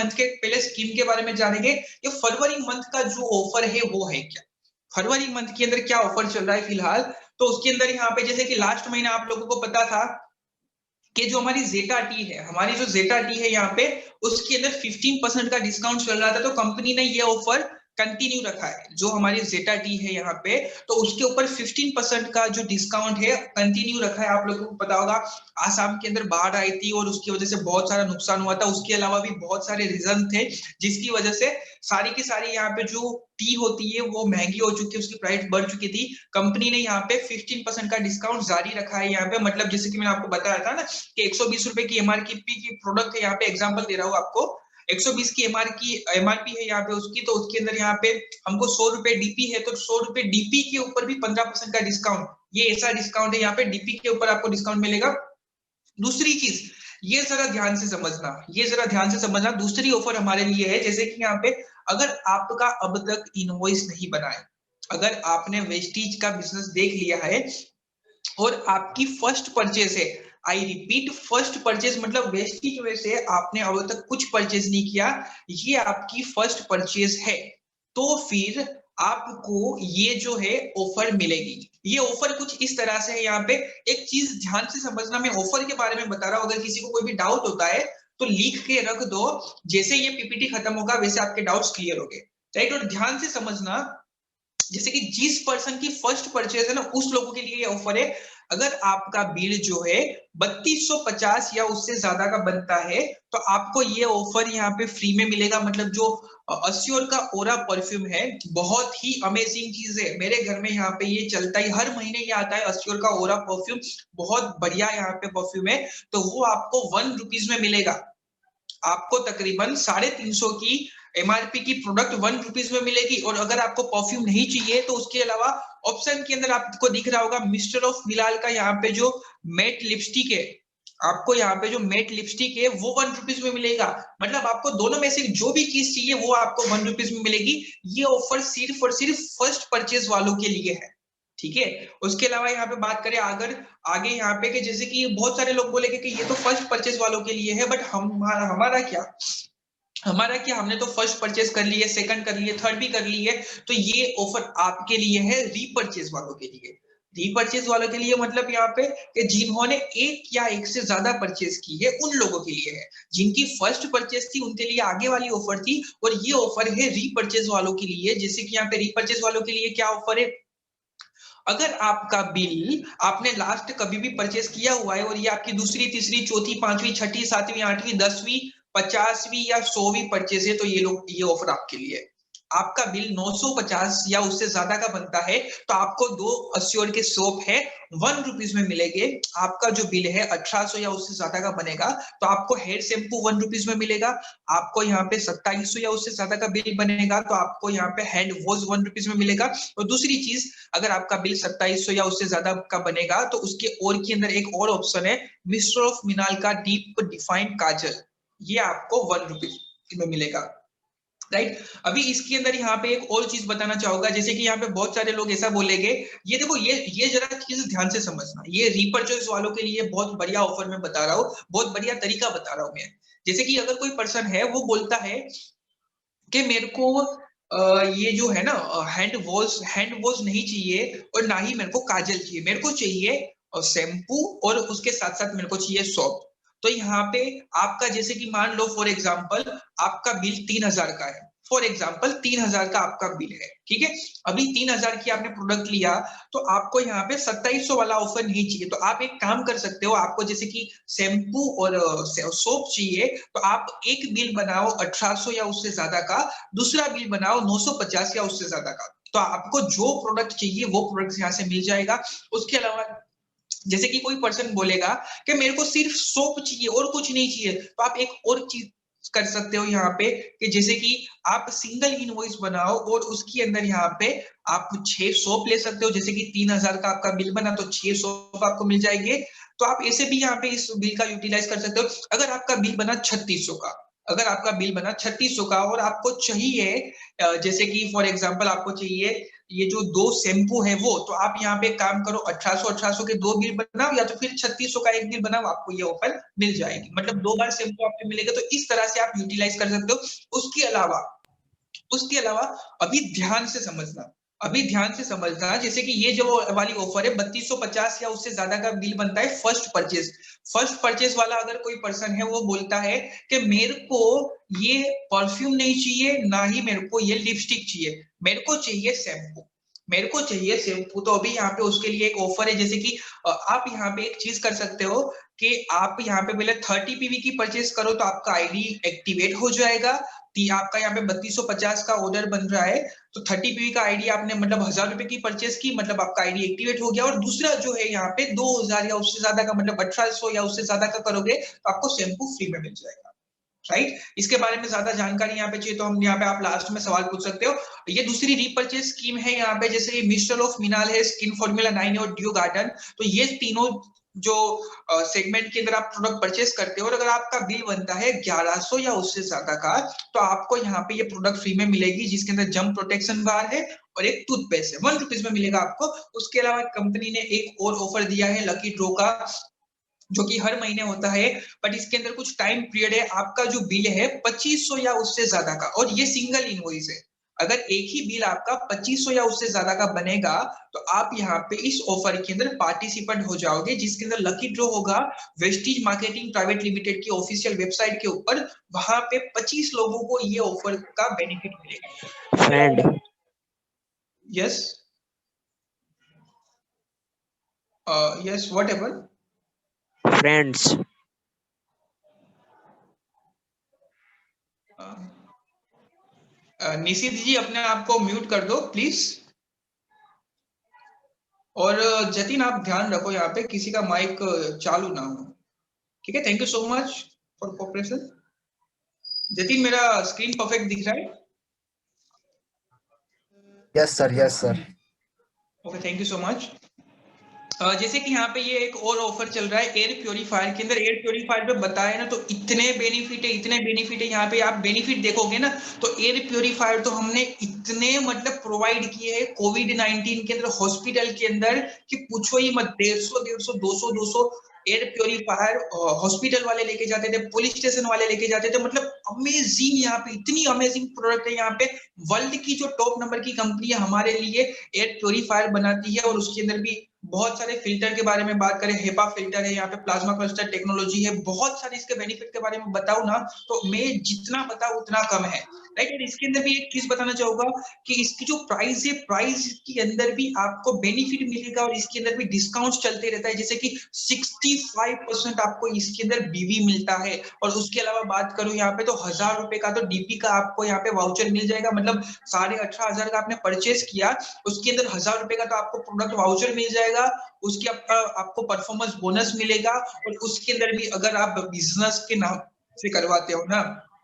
Month के पहले scheme के बारे में जानेंगे। ये फरवरी मंथ का जो ऑफर है वो है क्या, फरवरी मंथ के अंदर क्या ऑफर चल रहा है फिलहाल। तो उसके अंदर यहाँ पे जैसे कि लास्ट महीना आप लोगों को पता था कि जो हमारी जेटा टी है, हमारी जो जेटा टी है यहाँ पे, उसके अंदर 15% का डिस्काउंट चल रहा था। तो कंपनी ने ये ऑफर कंटिन्यू रखा है, जो हमारी जेटा टी है यहाँ पे, तो उसके ऊपर 15% का जो डिस्काउंट है कंटिन्यू रखा है। आप लोगों को पता होगा आसाम के अंदर बाढ़ आई थी और उसकी वजह से बहुत सारा नुकसान हुआ था। उसके अलावा भी बहुत सारे रीजन थे जिसकी वजह से सारी की सारी यहाँ पे जो टी होती है वो महंगी हो चुकी है, उसकी प्राइस बढ़ चुकी थी। कंपनी ने यहाँ पे 15% का डिस्काउंट जारी रखा है यहाँ पे। मतलब जैसे कि मैंने आपको बताया था ना कि 120 रुपए की एमआरपी की प्रोडक्ट है, यहाँ पे एग्जांपल दे रहा हूँ आपको, 120 की एमआरपी है यहाँ पे उसकी, तो उसके अंदर यहाँ पे हमको 100 रुपए डीपी है, तो 100 रुपए डीपी के ऊपर भी 15% का डिस्काउंट, ये ऐसा डिस्काउंट है यहाँ पे, डीपी के ऊपर आपको डिस्काउंट मिलेगा। दूसरी चीज ये जरा ध्यान से समझना, ये जरा ध्यान से समझना, दूसरी ऑफर हमारे लिए है, जैसे कि यहाँ पे अगर आपका अब तक इनवॉइस नहीं बना है, अगर आपने वेस्टीज का बिजनेस देख लिया है और आपकी फर्स्ट परचेज है, आई रिपीट फर्स्ट परचेज, मतलब वेस्टीज में से आपने अब तक कुछ परचेज नहीं किया, ये आपकी फर्स्ट परचेज है, तो फिर आपको ये जो है ऑफर मिलेगी। ये ऑफर कुछ इस तरह से है, यहाँ पे एक चीज ध्यान से समझना, मैं ऑफर के बारे में बता रहा हूं, अगर किसी को कोई भी डाउट होता है तो लिख के रख दो, जैसे ये पीपीटी खत्म होगा वैसे आपके डाउट्स क्लियर हो गए, राइट। और ध्यान से समझना, जैसे कि जिस पर्सन की फर्स्ट परचेज है ना, उस लोगों के लिए ये ऑफर है। अगर आपका बिल जो है 3250 या उससे ज्यादा का बनता है तो आपको ये ऑफर यहाँ पे फ्री में मिलेगा। मतलब जो अस्योर का ओरा परफ्यूम है, बहुत ही अमेजिंग चीज है, मेरे घर में यहाँ पे ये चलता है, हर महीने ये आता है अस्योर का ओरा परफ्यूम, बहुत बढ़िया यहाँ पे परफ्यूम है। तो वो आपको 1 रुपीज में मिलेगा, आपको तकरीबन 350 की एमआरपी की प्रोडक्ट 1 रुपीज में मिलेगी। और अगर आपको परफ्यूम नहीं चाहिए तो उसके अलावा ऑप्शन के अंदर आपको दिख रहा होगा मिस्टर ऑफ मिलाल का यहाँ पे जो मैट लिपस्टिक है, आपको यहाँ पे जो मैट लिपस्टिक है वो 1 रुपीज में मिलेगा। मतलब आपको दोनों में से जो भी चीज चाहिए वो आपको 1 रुपीज में मिलेगी। ये ऑफर सिर्फ और सिर्फ फर्स्ट परचेज वालों के लिए है, ठीक है। उसके अलावा यहाँ पे बात करें अगर आगे यहाँ पे कि जैसे कि बहुत सारे लोग बोलेंगे कि ये तो फर्स्ट परचेज वालों के लिए है, बट हमारा क्या, हमारा क्या, हमने तो फर्स्ट परचेज कर ली है, सेकंड कर ली है, थर्ड भी कर ली है, तो ये ऑफर आपके लिए है रीपरचेज वालों के लिए। रीपरचेज वालों के लिए मतलब यहाँ पे कि जिन्होंने एक या एक से ज्यादा परचेज की है उन लोगों के लिए है। जिनकी फर्स्ट परचेज थी उनके लिए आगे वाली ऑफर थी, और ये ऑफर है रीपरचेज वालों के लिए। जैसे कि यहाँ पे रीपरचेज वालों के लिए क्या ऑफर है, अगर आपका बिल आपने लास्ट कभी भी परचेस किया हुआ है और ये आपकी दूसरी तीसरी चौथी पांचवी छठी सातवीं आठवीं 10वीं 50वीं या 100वीं परचेस है, तो ये ऑफर आपके लिए है। आपका बिल 950 या उससे ज्यादा का बनता है तो आपको 2 अस्योर के सोप है 1 रुपीज में मिलेंगे। आपका जो बिल है 1800 या उससे ज्यादा का बनेगा तो आपको हेयर शैम्पू 1 रुपीज में मिलेगा। आपको यहाँ पे 2700 या उससे ज्यादा का बिल बनेगा तो आपको यहाँ पे हैंड वॉश 1 रुपीज में मिलेगा। और दूसरी चीज, अगर आपका बिल 2700 या उससे ज्यादा का बनेगा तो उसके और के अंदर एक और ऑप्शन है मिस्टर ऑफ मिनाल का डीप डिफाइंड काजल, ये आपको 1 रुपीज में मिलेगा, राइट। अभी इसके अंदर यहाँ पे एक और चीज बताना चाहूंगा, जैसे कि यहाँ पे बहुत सारे लोग ऐसा बोलेंगे, ये देखो ये जरा चीज ध्यान से समझना, ये रीपरचेज वालों के लिए बहुत बढ़िया ऑफर मैं बता रहा हूँ, बहुत बढ़िया तरीका बता रहा हूँ मैं। जैसे कि अगर कोई पर्सन है वो बोलता है कि मेरे को ये जो है ना हैंड वॉश नहीं चाहिए और ना ही मेरे को काजल चाहिए, मेरे को चाहिए शैम्पू और उसके साथ साथ मेरे को चाहिए सोप। तो यहाँ पे आपका जैसे कि मान लो फॉर एग्जांपल आपका बिल 3000 का है, फॉर एग्जांपल 3000 का आपका बिल है, ठीक है। अभी 3000 की आपने प्रोडक्ट लिया तो आपको यहाँ पे 2700 वाला ऑफर नहीं चाहिए, तो आप एक काम कर सकते हो, आपको जैसे कि शैम्पू और सोप चाहिए तो आप एक बिल बनाओ 1800 या उससे ज्यादा का, दूसरा बिल बनाओ 950 या उससे ज्यादा का, तो आपको जो प्रोडक्ट चाहिए वो प्रोडक्ट यहाँ से मिल जाएगा। उसके अलावा जैसे कि कोई पर्सन बोलेगा कि मेरे को सिर्फ सोप चाहिए और कुछ नहीं चाहिए, तो आप एक और चीज कर सकते हो यहाँ पे कि जैसे कि आप सिंगल इनवॉइस बनाओ और उसके अंदर यहाँ पे आप 6 सोप ले सकते हो। जैसे कि 3000 का आपका बिल बना तो 6 सोप आपको मिल जाएंगे, तो आप ऐसे भी यहाँ पे इस बिल का यूटिलाइज कर सकते हो। अगर आपका बिल बना 3600 का, अगर आपका बिल बना 3600 का और आपको चाहिए जैसे कि फॉर एग्जांपल आपको चाहिए ये जो 2 शैम्पू है वो, तो आप यहाँ पे काम करो 1800 के 2 बिल बनाओ या तो फिर 3600 का 1 बिल बनाओ, आपको ये ऑफर मिल जाएगी। मतलब 2 बार शैम्पू आपको मिलेगा, तो इस तरह से आप यूटिलाइज कर सकते हो। उसके अलावा अभी ध्यान से समझना, जैसे कि ये जो वाली ऑफर है 3250 या उससे ज्यादा का बिल बनता है फर्स्ट परचेज वाला अगर कोई पर्सन है वो बोलता है कि मेरे को ये परफ्यूम नहीं चाहिए, ना ही मेरे को ये लिपस्टिक चाहिए, मेरे को चाहिए शैम्पू। तो अभी यहाँ पे उसके लिए एक ऑफर है, जैसे कि आप यहाँ पे एक चीज कर सकते हो कि आप यहाँ पे पहले 30 पीवी की परचेज करो तो आपका आईडी एक्टिवेट हो जाएगा। आपका यहाँ पे 3250 का ऑर्डर बन रहा है, तो 30 पीवी का आईडी आपने मतलब 1000 रुपए की परचेज की, मतलब आपका आईडी एक्टिवेट हो गया। और दूसरा जो है यहाँ पे 2000 या उससे ज्यादा का, मतलब 1800 या उससे ज्यादा का करोगे तो आपको शैम्पू फ्री में मिल जाएगा। राइट, इसके बारे में ज्यादा जानकारी यहाँ पे चाहिए तो हम यहाँ पे आप लास्ट में सवाल पूछ सकते हो। ये दूसरी रीपर्चेज स्कीम है यहाँ पे, जैसे मिस्टर ऑफ मिनाल है, स्किन फॉर्मूला 9 और ड्यू गार्डन। तो ये तीनों जो सेगमेंट के अंदर आप प्रोडक्ट परचेज करते हो और अगर आपका बिल बनता है 1100 या उससे ज्यादा का, तो आपको यहाँ पे ये प्रोडक्ट फ्री में मिलेगी, जिसके अंदर जम प्रोटेक्शन बार है और एक टूथपेस्ट है, 1 रुपीज में मिलेगा आपको। उसके अलावा कंपनी ने एक और ऑफर दिया है लकी ड्रॉ का, जो कि हर महीने होता है, बट इसके अंदर कुछ टाइम पीरियड है। आपका जो बिल है 2500 या उससे ज्यादा का, और ये सिंगल इनवॉइस है, अगर एक ही बिल आपका 2500 या उससे ज्यादा का बनेगा तो आप यहाँ पे इस ऑफर के अंदर पार्टिसिपेंट हो जाओगे, जिसके अंदर लकी ड्रॉ होगा वेस्टीज मार्केटिंग प्राइवेट लिमिटेड की ऑफिशियल वेबसाइट के ऊपर। वहां पे 25 लोगों को ये ऑफर का बेनिफिट फ्रेंड। मिलेगा। Yes, yes, whatever friends. Nishit ji अपने आप को म्यूट कर दो प्लीज। और जतिन आप ध्यान रखो यहाँ पे किसी का माइक चालू ना हो, ठीक है। Thank you so much for cooperation. Jatin मेरा स्क्रीन परफेक्ट दिख रहा है? Yes sir. Okay, thank you so much. जैसे कि यहाँ पे ये एक और ऑफर चल रहा है एयर प्योरीफायर के अंदर। एयर प्योरीफायर पे बताया ना, तो इतने बेनिफिट है यहाँ पे। आप बेनिफिट देखोगे ना तो एयर प्योरीफायर तो हमने इतने मतलब प्रोवाइड किए हैं कोविड-19 के अंदर हॉस्पिटल के अंदर कि पूछो ही मत। 150 200 एयर प्योरीफायर हॉस्पिटल वाले लेके जाते थे, पुलिस स्टेशन वाले लेके जाते थे। मतलब अमेजिंग, यहाँ पे इतनी अमेजिंग प्रोडक्ट है। यहाँ पे वर्ल्ड की जो टॉप नंबर की कंपनी हमारे लिए एयर प्योरीफायर बनाती है, और उसके अंदर भी बहुत सारे फिल्टर के बारे में बात करें, हेपा फिल्टर है, यहाँ पे प्लाज्मा क्लस्टर टेक्नोलॉजी है, बहुत सारे इसके बेनिफिट के बारे में बताऊं ना तो मैं जितना बताऊं उतना कम है। राइट, और इसके अंदर भी एक चीज बताना चाहूंगा कि इसकी जो प्राइस है, प्राइस के अंदर भी आपको बेनिफिट मिलेगा और इसके अंदर भी डिस्काउंट चलते रहता है। जैसे कि 65% आपको इसके अंदर बीवी मिलता है। और उसके अलावा बात करूं यहाँ पे तो 1000 रुपए का तो डीपी का आपको यहाँ पे वाउचर मिल जाएगा। मतलब 18,500 का आपने परचेज किया, उसके अंदर 1000 रुपए का तो आपको प्रोडक्ट वाउचर मिल जाएगा। उसके आपको परफॉर्मेंस बोनस मिलेगा। और उसके अंदर भी अगर आप बिजनेस के नाम से करवाते हो ना,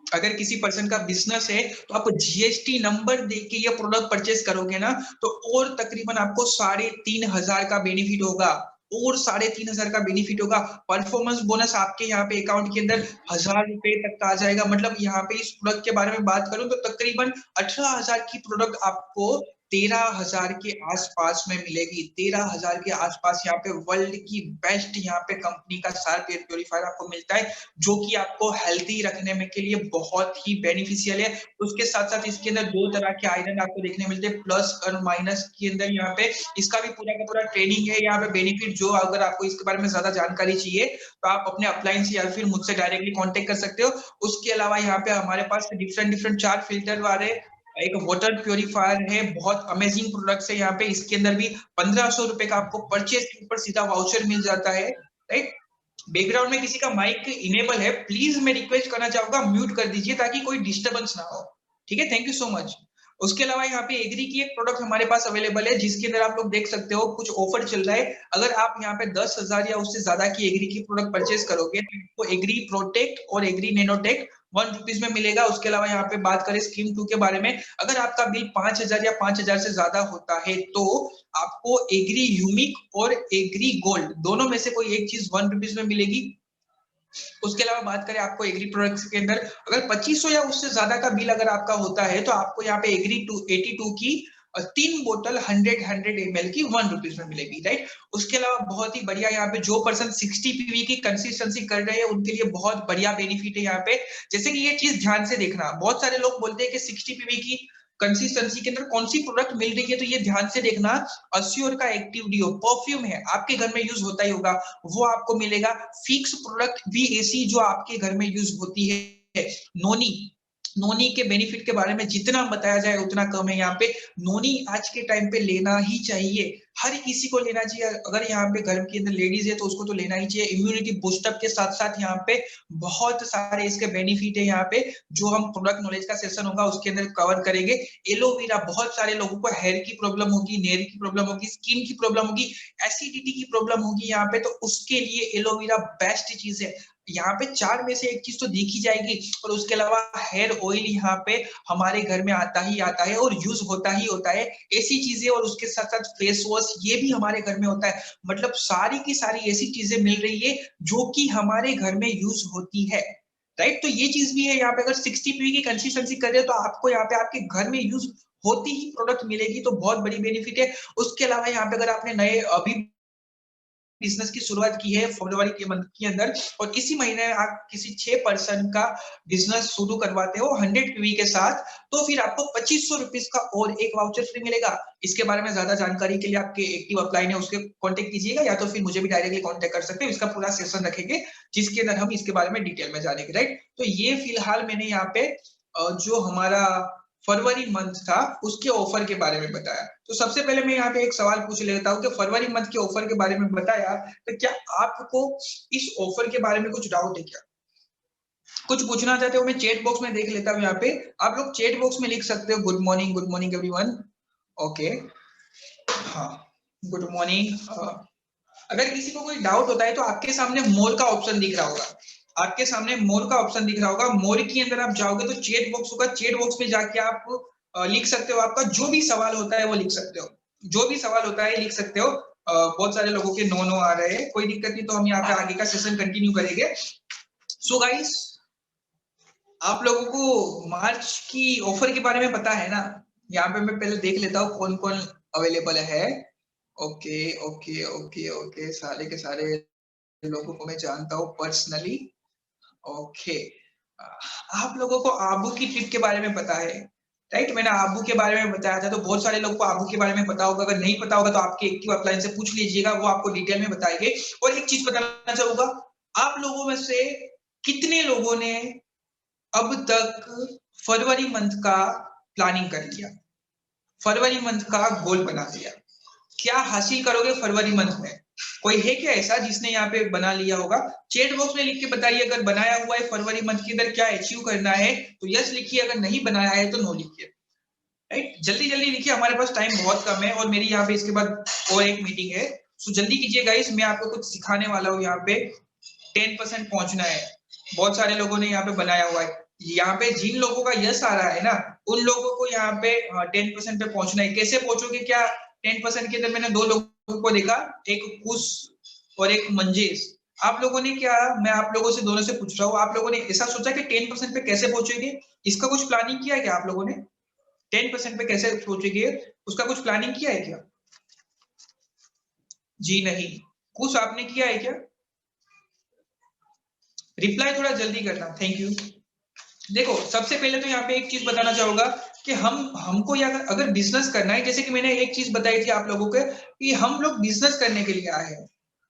अगर किसी पर्सन का बिजनेस है तो आप जीएसटी नंबर दे के ये प्रोडक्ट परचेज करोगे ना, तो और तकरीबन आपको 3500 का बेनिफिट होगा। और 3500 का बेनिफिट होगा। परफॉर्मेंस बोनस आपके यहाँ पे अकाउंट के अंदर 1000 रुपए तक का आ जाएगा। मतलब यहाँ पे इस प्रोडक्ट के बारे में बात करूं तो तकरीबन 18,000 की प्रोडक्ट आपको 13,000 के आसपास में मिलेगी। 13,000 के आसपास यहाँ पे वर्ल्ड की बेस्ट यहाँ पे कंपनी का शार्प एयर प्योरीफायर आपको मिलता है, जो कि आपको हेल्दी रखने में के लिए बहुत ही बेनिफिशियल है। उसके साथ साथ इसके अंदर 2 तरह के आयरन आपको देखने मिलते हैं, प्लस और माइनस के अंदर। यहाँ पे इसका भी पूरा का पूरा ट्रेनिंग है यहाँ पे बेनिफिट। जो अगर आपको इसके बारे में ज्यादा जानकारी चाहिए तो आप अपने अप्लायंस या फिर मुझसे डायरेक्टली कॉन्टेक्ट कर सकते हो। उसके अलावा यहाँ पे हमारे पास डिफरेंट 4 फिल्टर वाले एक वाटर प्योरीफायर है, बहुत अमेजिंग प्रोडक्ट्स है यहाँ पे। इसके अंदर भी 1500 रुपए का आपको परचेज के ऊपर सीधा वाउचर मिल जाता है। राइट, बैकग्राउंड में किसी का माइक इनेबल है, प्लीज मैं रिक्वेस्ट करना चाहूंगा म्यूट कर दीजिए ताकि कोई डिस्टर्बेंस ना हो, ठीक है। Thank you so much. उसके अलावा यहाँ पे एग्री की एक प्रोडक्ट हमारे पास अवेलेबल है, जिसके अंदर आप लोग देख सकते हो कुछ ऑफर चल रहा है। अगर आप यहाँ पे 10,000 या उससे ज्यादा की एग्री की प्रोडक्ट परचेज करोगे तो आपको एग्री प्रोटेक्ट और एग्री नैनोटेक 1 रुपीज में मिलेगा। उसके अलावा यहाँ पे बात करें स्कीम 2 के बारे में, अगर आपका बिल 5,000 या 5,000 से ज्यादा होता है तो आपको एग्री यूनिक और एग्री गोल्ड दोनों में से कोई एक चीज 1 रुपीज में मिलेगी। उसके अलावा बात करें आपको एग्री प्रोडक्ट्स के अंदर, अगर 2500 या उससे ज्यादा का बिल अगर आपका होता है तो आपको यहाँ पे एग्री 82 की 3 बोतल 100 ml की 1 रुपीज में मिलेगी, राइट। उसके अलावा बहुत ही बढ़िया यहाँ पे जो पर्सन 60 पीवी की कंसिस्टेंसी कर रहे हैं उनके लिए बहुत बढ़िया बेनिफिट है यहाँ पे। जैसे कि ये चीज ध्यान से देखना, बहुत सारे लोग बोलते हैं कि 60 पीवी की कंसिस्टेंसी के अंदर कौन सी प्रोडक्ट मिल रही है, तो ये ध्यान से देखना। अस्योर का एक्टिव डीओ परफ्यूम है, आपके घर में यूज होता ही होगा, वो आपको मिलेगा। फिक्स प्रोडक्ट VAC जो आपके घर में यूज होती है। नोनी, नोनी के बेनिफिट के बारे में जितना बताया जाए उतना कम है यहाँ पे। नोनी आज के टाइम पे लेना ही चाहिए, हर किसी को लेना चाहिए। अगर यहाँ पे घर के अंदर लेडीज है तो उसको तो लेना ही चाहिए। इम्यूनिटी बूस्टअप के साथ साथ यहाँ पे बहुत सारे इसके बेनिफिट है यहाँ पे, जो हम प्रोडक्ट नॉलेज का सेशन होगा उसके अंदर कवर करेंगे। एलोवेरा, बहुत सारे लोगों को हेयर की प्रॉब्लम होगी, नेल की प्रॉब्लम होगी, स्किन की प्रॉब्लम होगी, एसिडिटी की प्रॉब्लम होगी यहाँ पे, तो उसके लिए एलोवेरा बेस्ट चीज है। यहाँ पे 4 में से एक चीज तो देखी जाएगी। और उसके अलावा हेयर ऑयल यहाँ पे हमारे घर में आता ही आता है और यूज होता ही होता है, ऐसी चीजें। और उसके साथ साथ फेस वॉश ये भी हमारे घर में होता है। मतलब सारी की सारी ऐसी चीजें मिल रही है जो कि हमारे घर में यूज होती है, राइट। तो ये चीज भी है यहाँ पे, अगर 60 पी की कंसिस्टेंसी कर रहे हो तो आपको यहाँ पे आपके घर में यूज होती ही प्रोडक्ट मिलेगी, तो बहुत बड़ी बेनिफिट है। उसके अलावा यहाँ पे अगर आपने नए अभी बिजनेस की शुरुआत की है फरवरी के मंथ के अंदर, और इसी महीने आप किसी 6 पर्सन का बिजनेस शुरू करवाते हो 100 पीवी के साथ, तो फिर आपको 2500 रुपीज का और एक वाउचर फ्री मिलेगा। इसके बारे में ज्यादा जानकारी के लिए आपके एक्टिव अपलाइन है उसके कांटेक्ट कीजिएगा, या तो फिर मुझे भी डायरेक्टली कांटेक्ट कर सकते हो। इसका पूरा सेशन रखेंगे जिसके अंदर हम इसके बारे में डिटेल में जानेंगे, राइट। तो ये फिलहाल मैंने यहाँ पे जो हमारा फरवरी मंथ था उसके ऑफर के बारे में बताया। तो सबसे पहले मैं यहाँ पे एक सवाल पूछ लेता हूँ कि फरवरी मंथ के ऑफर के बारे में बताया, तो क्या आपको इस ऑफर के बारे में कुछ डाउट है क्या, कुछ पूछना चाहते हो? मैं चैट बॉक्स में देख लेता हूँ यहाँ पे, आप लोग चैट बॉक्स में लिख सकते हो गुड मॉर्निंग एवरीवन। ओके, हाँ, गुड मॉर्निंग। अगर किसी को कोई डाउट होता है तो आपके सामने मोर का ऑप्शन दिख रहा होगा, आपके सामने मोर का ऑप्शन दिख रहा होगा। मोर के अंदर आप जाओगे तो चैट बॉक्स होगा, चैट बॉक्स में जाके आप लिख सकते हो, आपका जो भी सवाल होता है वो लिख सकते हो, जो भी सवाल होता है लिख सकते हो। बहुत सारे लोगों के नो आ रहे हैं, कोई दिक्कत नहीं, तो हम यहाँ पे आगे का सेशन कंटिन्यू करेंगे। सो गाइस, आप लोगों को मार्च की ऑफर के बारे में पता है ना? यहाँ पे मैं पहले देख लेता हूँ कौन कौन अवेलेबल है। ओके ओके ओके ओके, सारे के सारे लोगों को मैं जानता हूँ पर्सनली। ओके, आप लोगों को आबू की ट्रिप के बारे में पता है, राइट। मैंने आबू के बारे में बताया था, तो बहुत सारे लोगों को आबू के बारे में पता होगा। अगर नहीं पता होगा तो आपके एक्टिव अपलाइन से पूछ लीजिएगा, वो आपको डिटेल में बताएंगे। और एक चीज बताना चाहूंगा, आप लोगों में से कितने लोगों ने अब तक फरवरी मंथ का प्लानिंग कर लिया, फरवरी मंथ का गोल बना लिया? क्या हासिल करोगे फरवरी मंथ में? कोई है क्या ऐसा जिसने यहाँ पे बना लिया होगा? चैट बॉक्स में लिख के बताइए, अगर बनाया हुआ है फरवरी मंथ के अंदर क्या अचीव करना है तो यस लिखिए, अगर नहीं बनाया है तो नो लिखिए, राइट। जल्दी जल्दी लिखिए, हमारे पास टाइम बहुत कम है और मेरी यहाँ पे इसके बाद और एक मीटिंग है। सो जल्दी कीजिए गाइस, मैं आपको कुछ सिखाने वाला हूँ। यहाँ पे 10% पहुंचना है, बहुत सारे लोगों ने यहाँ पे बनाया हुआ है। यहाँ पे जिन लोगों का यस आ रहा है ना, उन लोगों को यहाँ पे 10% पे पहुंचना है। कैसे पहुंचोगे? क्या 10% के अंदर मैंने 2 लोगों को देखा, एक कुश और एक मंजेश। आप लोगों ने क्या, मैं आप लोगों से दोनों से पूछ रहा हूँ, आप लोगों ने ऐसा सोचा कि 10% पे कैसे पहुंचेंगे? इसका कुछ प्लानिंग किया है क्या आप लोगों ने? 10% पे कैसे पहुंचेंगे उसका कुछ प्लानिंग किया है क्या? जी नहीं। कुछ आपने किया है क्या? रिप्लाई थोड़ा जल्दी करना, थैंक यू। देखो, सबसे पहले तो यहाँ पे एक चीज बताना चाहूंगा कि हमको अगर बिजनेस करना है, जैसे कि मैंने एक चीज बताई थी आप लोगों को कि हम लोग बिजनेस करने के लिए आए हैं,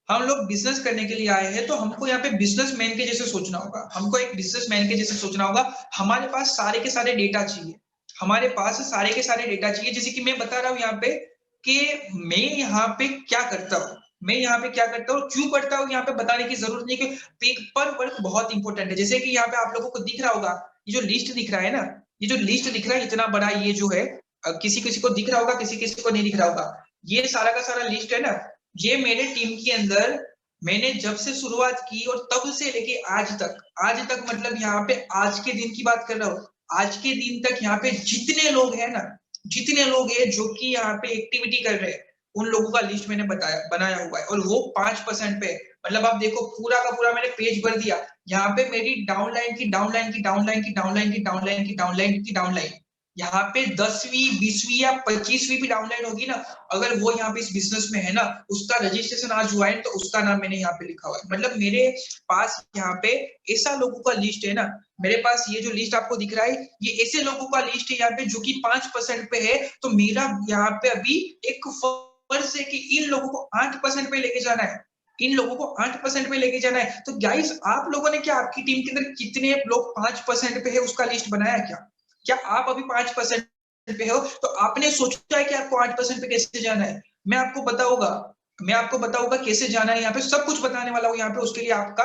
हम लोग बिजनेस करने के लिए आए हैं, तो हमको यहाँ पे बिजनेसमैन के जैसे सोचना होगा, हमको एक बिजनेसमैन के जैसे सोचना होगा। हमारे पास सारे के सारे डेटा चाहिए, हमारे पास सारे के सारे डेटा चाहिए। जैसे कि मैं बता रहा हूँ यहाँ पे कि मैं यहाँ पे क्या करता हूँ, मैं यहाँ पे क्या करता हूँ, क्यों करता हूँ, यहाँ पे बताने की जरूरत नहीं कि पेपर वर्क बहुत इंपॉर्टेंट है। जैसे कि यहाँ पे आप लोगों को दिख रहा होगा, ये जो लिस्ट दिख रहा है ना, ये जो लिस्ट दिख रहा है इतना बड़ा, ये जो है किसी किसी को दिख रहा होगा, किसी किसी को नहीं दिख रहा होगा, ये सारा का सारा लिस्ट है ना, ये मेरे टीम के अंदर मैंने जब से शुरुआत की और तब से लेके आज तक मतलब यहाँ पे आज के दिन की बात कर रहा हूँ, आज के दिन तक यहाँ पे जितने लोग हैं ना, जितने लोग हैं जो कि यहाँ पे एक्टिविटी कर रहे हैं, उन लोगों का लिस्ट मैंने बनाया हुआ है, और वो 5% पे। मतलब आप देखो, पूरा का पूरा मैंने पेज भर दिया। यहाँ पे मेरी डाउनलाइन की डाउनलाइन की डाउनलाइन की डाउनलाइन की डाउनलाइन की डाउनलाइन की डाउनलाइन, यहाँ पे 10वीं 20वीं या 25वीं भी डाउनलाइन होगी ना, अगर वो यहाँ पे इस बिजनेस में है ना, उसका रजिस्ट्रेशन आज हुआ है तो उसका नाम मैंने यहाँ पे लिखा हुआ है। मतलब मेरे पास यहाँ पे ऐसा लोगों का लिस्ट है ना, मेरे पास ये जो लिस्ट आपको दिख रहा है, ये ऐसे लोगों का लिस्ट है यहाँ पे जो कि 5% पे है। तो मेरा यहाँ पे अभी एक फर्ज है कि इन लोगों को 8% पे लेके जाना है, इन लोगों को 8% पे लेके जाना है। तो गाइस, आप लोगों ने क्या, आपकी टीम के अंदर कितने लोग 5% पे है उसका लिस्ट बनाया क्या? क्या आप अभी 5% पे हो? तो आपने सोचा है कि आपको 8% पे कैसे जाना है? मैं आपको बताऊंगा कैसे जाना है। यहाँ पे सब कुछ बताने वाला हूँ यहाँ पे। उसके लिए आपका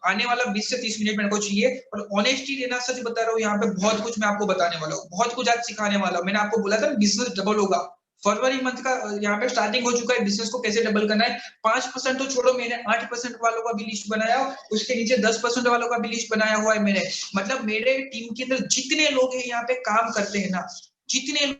आने वाला 20 से 30 मिनट मेरे को चाहिए, और ऑनेस्टी देना, सच बता रहा हूँ, यहाँ पे बहुत कुछ मैं आपको बताने वाला हूँ, बहुत कुछ आज सिखाने वाला हूँ। मैंने आपको बोला था बिजनेस डबल होगा। फरवरी मंथ का यहाँ पे स्टार्टिंग हो चुका है, बिजनेस को कैसे डबल करना है। 5% तो छोड़ो, मैंने 8% वालों का भी लिस्ट बनाया, उसके नीचे 10% वालों का भी लिस्ट बनाया हुआ है मैंने। मतलब मेरे टीम के अंदर जितने लोग हैं यहाँ पे काम करते हैं ना, जितने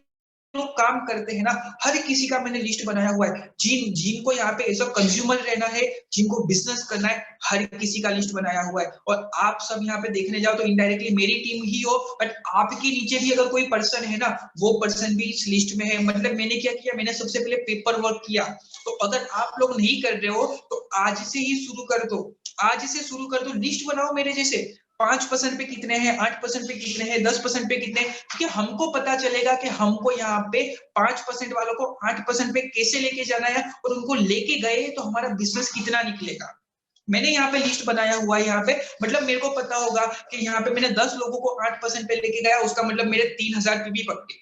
लोग काम करते हैं ना, हर किसी का मैंने लिस्ट बनाया हुआ है। जिनको यहाँ पे एज अ कंज्यूमर रहना है, जिनको बिजनेस करना है, हर किसी का लिस्ट बनाया हुआ है। और आप सब यहाँ पे देखने जाओ तो इनडायरेक्टली मेरी टीम ही हो, बट आपके नीचे भी अगर कोई पर्सन है ना, वो पर्सन भी इस लिस्ट में है। मतलब मैंने क्या किया, मैंने सबसे पहले पेपर वर्क किया। तो अगर आप लोग नहीं कर रहे हो तो आज से ही शुरू कर दो, आज से शुरू कर दो, लिस्ट बनाओ मेरे जैसे। 5% पे कितने हैं, 8% पे कितने हैं, 10% पे कितने हैं, क्योंकि हमको पता चलेगा कि हमको यहाँ पे 5% वालों को 8% पे कैसे लेके जाना है, और उनको लेके गए तो हमारा बिजनेस कितना निकलेगा। मैंने यहाँ पे लिस्ट बनाया हुआ है यहाँ पे। मतलब मेरे को पता होगा कि यहाँ पे मैंने 10 लोगों को 8% पे लेके गया, उसका मतलब मेरे 3000 पीवी पक्के,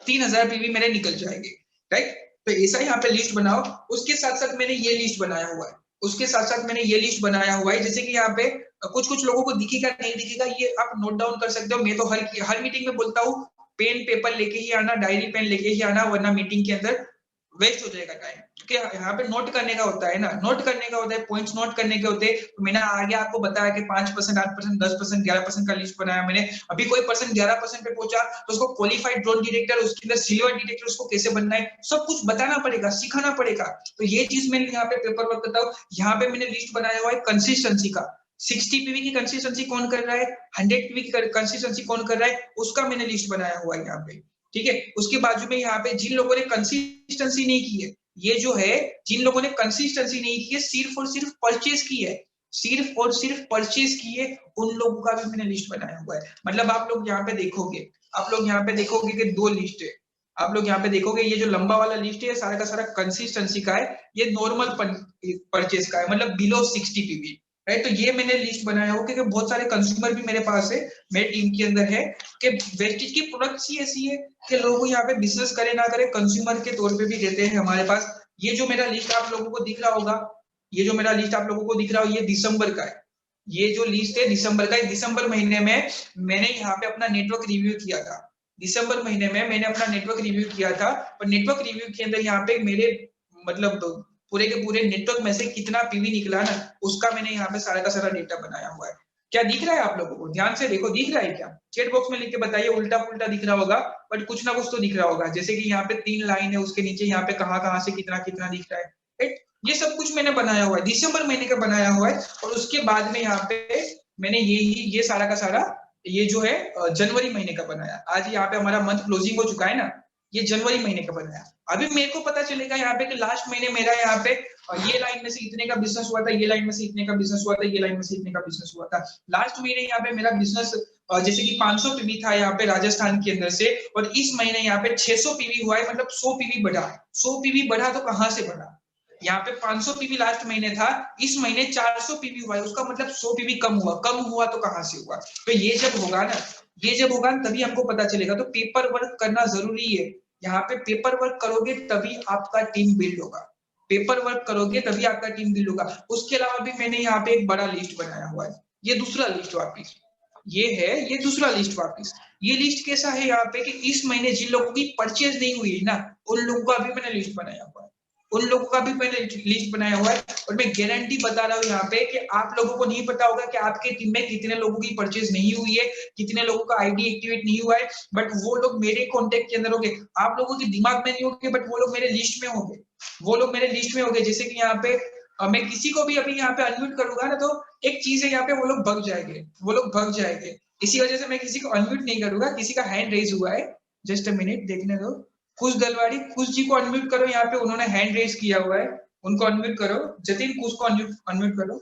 3000 पीवी मेरे निकल जाएंगे, राइट। तो ऐसा यहाँ पे लिस्ट बनाओ। उसके साथ साथ मैंने ये लिस्ट बनाया हुआ है, उसके साथ साथ मैंने ये लिस्ट बनाया हुआ है, जैसे कि यहाँ पे कुछ कुछ लोगों को दिखेगा नहीं दिखेगा, ये आप नोट डाउन कर सकते हो। मैं तो हर मीटिंग में बोलता हूँ, पेन पेपर लेके ही आना, डायरी पेन लेके ही आना, वरना मीटिंग के अंदर वेस्ट हो जाएगा टाइम। क्योंकि यहाँ पे नोट करने का होता है ना, नोट करने का होता है, पॉइंट्स नोट करने के होते हैं। तो मैंने आगे आपको बताया कि 5%, 8%, 10%, 11% का लिस्ट बनाया मैंने। अभी कोई पर्सन 11% पे पहुंचा तो उसको क्वालिफाइड ड्रोन डायरेक्टर, उसके अंदर सिल्वर डायरेक्टर, उसको कैसे बनना है, सब कुछ बताना पड़ेगा, सिखाना पड़ेगा। तो ये चीज मैंने यहाँ पे पेपर वर्क करता हूँ। यहाँ पे मैंने लिस्ट बनाया हुआ है कंसिस्टेंसी का। 60 पीवी की कंसिस्टेंसी कौन कर रहा है, 100 पीवी की कंसिस्टेंसी कौन कर रहा है, उसका मैंने लिस्ट बनाया हुआ है यहाँ पे। ठीक है, उसके बाजू में यहाँ पे जिन लोगों ने कंसिस्टेंसी नहीं की है, ये जो है, जिन लोगों ने कंसिस्टेंसी नहीं की है, सिर्फ और सिर्फ परचेज की है, सिर्फ और सिर्फ परचेज की है, उन लोगों का भी मैंने लिस्ट बनाया हुआ है। मतलब आप लोग यहाँ पे देखोगे, आप लोग यहाँ पे देखोगे कि 2 लिस्ट है। आप लोग यहाँ पे देखोगे, ये जो लंबा वाला लिस्ट है सारा का सारा कंसिस्टेंसी का है, ये नॉर्मल परचेज का है, मतलब बिलो 60 पीवी, राइट। तो ये मैंने लिस्ट बनाया हुआ क्योंकि बहुत सारे कंज्यूमर भी मेरे पास है, मेरी टीम के अंदर है, कि वेस्टेज की प्रोडक्ट्स ही ऐसी है कि लोग यहाँ पे बिजनेस करे ना करे, कंज्यूमर के तौर पे भी देते हैं हमारे पास। ये जो मेरा लिस्ट आप लोगों को दिख रहा होगा, ये जो मेरा लिस्ट आप लोगों को दिख रहा हो, ये दिसंबर का है। ये जो लिस्ट है दिसंबर का है। दिसंबर महीने में मैंने यहाँ पे अपना नेटवर्क रिव्यू किया था। दिसंबर महीने में मैंने अपना नेटवर्क रिव्यू किया था, और नेटवर्क रिव्यू के अंदर यहाँ पे मेरे मतलब पूरे के पूरे नेटवर्क में से कितना पीवी निकला ना, उसका मैंने यहाँ पे सारा का सारा डेटा बनाया हुआ है। क्या दिख रहा है आप लोगों को? ध्यान से देखो, दिख रहा है क्या? चैट बॉक्स में लिख के बताइए। उल्टा पुल्टा दिख रहा होगा, बट कुछ ना कुछ तो दिख रहा होगा। जैसे कि यहाँ पे 3 लाइन है, उसके नीचे यहाँ पे कहाँ कहाँ से कितना कितना दिख रहा है, राइट। ये सब कुछ मैंने बनाया हुआ है, दिसंबर महीने का बनाया हुआ है। और उसके बाद में यहाँ पे मैंने ये सारा का सारा ये जो है जनवरी महीने का बनाया। आज यहाँ पे हमारा मंथ क्लोजिंग हो चुका है ना, ये जनवरी महीने का बनाया। अभी मेरे को पता चलेगा यहाँ पे कि लास्ट महीने मेरा यहाँ पे ये लाइन में से इतने का बिजनेस हुआ था, ये लाइन में से इतने का बिजनेस हुआ था, ये लाइन में से इतने का बिजनेस हुआ था। लास्ट महीने यहाँ पे मेरा बिजनेस जैसे कि 500 पीवी था यहाँ पे राजस्थान के अंदर से, और इस महीने यहाँ पे 600 पीवी हुआ है, मतलब 100 पीवी बढ़ा। 100 पीवी बढ़ा तो कहाँ से बढ़ा? यहाँ पे 500 पीवी लास्ट महीने था, इस महीने 400 पीवी हुआ है, उसका मतलब 100 पीवी कम हुआ। कम हुआ तो कहाँ से हुआ? तो ये जब होगा ना, ये जब होगा तभी हमको पता चलेगा। तो पेपर वर्क करना जरूरी है। यहाँ पे पेपर वर्क करोगे तभी आपका टीम बिल्ड होगा, पेपर वर्क करोगे तभी आपका टीम बिल्ड होगा। उसके अलावा भी मैंने यहाँ पे एक बड़ा लिस्ट बनाया हुआ है। ये दूसरा लिस्ट वापिस, ये है, ये दूसरा लिस्ट वापिस। ये लिस्ट कैसा है यहाँ पे कि इस महीने जिन लोगों की परचेज नहीं हुई है ना, उन लोगों का भी मैंने लिस्ट बनाया हुआ है, उन लोगों का भी मैंने लिस्ट बनाया हुआ है। और मैं गारंटी बता रहा हूँ यहाँ पे कि आप लोगों को नहीं पता होगा कि आपके टीम में कितने लोगों की परचेज नहीं हुई है, कितने लोगों का आईडी एक्टिवेट नहीं हुआ है, बट वो लोग मेरे कॉन्टेक्ट के अंदर होंगे। आप लोगों के दिमाग में नहीं होंगे, बट वो लोग मेरे लिस्ट में होंगे, वो लोग मेरे लिस्ट में होंगे। जैसे कि यहाँ पे मैं किसी को भी अभी यहाँ पे अनम्यूट करूंगा ना, तो एक चीज है यहाँ पे, वो लोग भग जाएंगे, वो लोग भग जाएंगे। इसी वजह से मैं किसी को अनम्यूट नहीं करूंगा। किसी का हैंड रेज हुआ है, जस्ट अ मिनट देखने दो। खुश दलवाड़ी, खुश जी को अनम्यूट करो, यहाँ पे उन्होंने हैंड रेज किया हुआ है, उनको अनम्यूट करो। जतिन, खुश को अनम्यूट करो।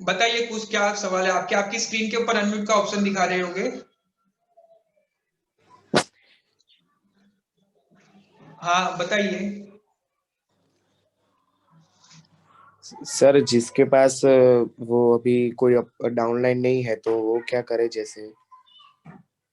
बताइए कुछ क्या सवाल है आपके? आपकी स्क्रीन के ऊपर अनम्यूट का ऑप्शन दिखा रहे होंगे। हाँ बताइए। सर जिसके पास वो अभी कोई डाउनलाइन नहीं है तो वो क्या करे? जैसे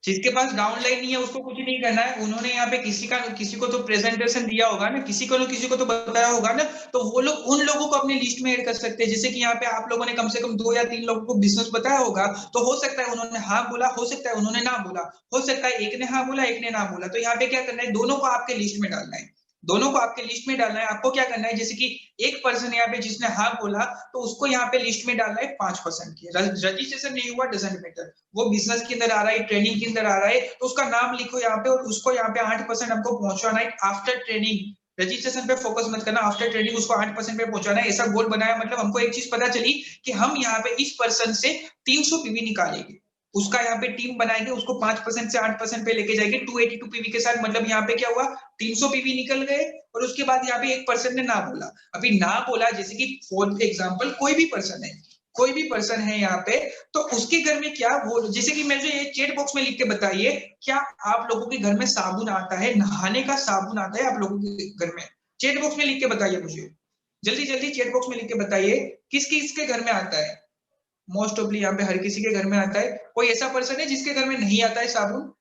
जिसके पास डाउनलाइन नहीं है उसको कुछ नहीं करना है। उन्होंने यहाँ पे किसी को तो प्रेजेंटेशन दिया होगा ना, किसी को तो बताया होगा ना, तो वो लोग उन लोगों को अपने लिस्ट में ऐड कर सकते हैं। जैसे कि यहाँ पे आप लोगों ने कम से कम 2 या 3 लोगों को बिजनेस बताया होगा, तो हो सकता है उन्होंने हाँ बोला, हो सकता है उन्होंने ना बोला, हो सकता है एक ने हाँ बोला, एक ने ना बोला। तो यहाँ पे क्या करना है, दोनों को आपके लिस्ट में डालना है, दोनों को आपके लिस्ट में डालना है। आपको क्या करना है, जैसे कि एक पर्सन यहाँ पे जिसने हाँ बोला, तो उसको यहाँ पे लिस्ट में डालना है 5% की। रजिस्ट्रेशन नहीं हुआ डजंट मैटर, वो बिजनेस के अंदर आ रहा है, ट्रेनिंग के अंदर आ रहा है, तो उसका नाम लिखो यहाँ पे, और उसको यहाँ पे 8% हमको पहुंचाना है आफ्टर ट्रेनिंग। रजिस्ट्रेशन पे फोकस मत करना, आफ्टर ट्रेनिंग उसको 8% पे पहुंचाना है। ऐसा गोल बनाया, मतलब हमको एक चीज पता चली कि हम यहाँ पे इस पर्सन से 300 पीवी निकालेंगे, उसका यहाँ पे टीम बनाएंगे, उसको 5% से 8% पे लेके जाएंगे 282 पीवी के साथ। मतलब यहाँ पे क्या हुआ, 300 पीवी निकल गए। और उसके बाद यहाँ पे एक पर्सन ने ना बोला, अभी ना बोला, जैसे कि फॉर एग्जांपल कोई भी पर्सन है, कोई भी पर्सन है यहाँ पे, तो उसके घर में क्या वो, जैसे कि मुझे ये चैट बॉक्स में लिख के बताइए, क्या आप लोगों के घर में साबुन आता है, नहाने का साबुन आता है आप लोगों के घर में? चैट बॉक्स में लिख के बताइए मुझे, जल्दी जल्दी चैट बॉक्स में लिख के बताइए किस किसके घर में आता है। मोस्ट ऑफली यहाँ पे हर किसी के घर में आता है। कोई ऐसा पर्सन है जिसके घर में नहीं आता है साबुन?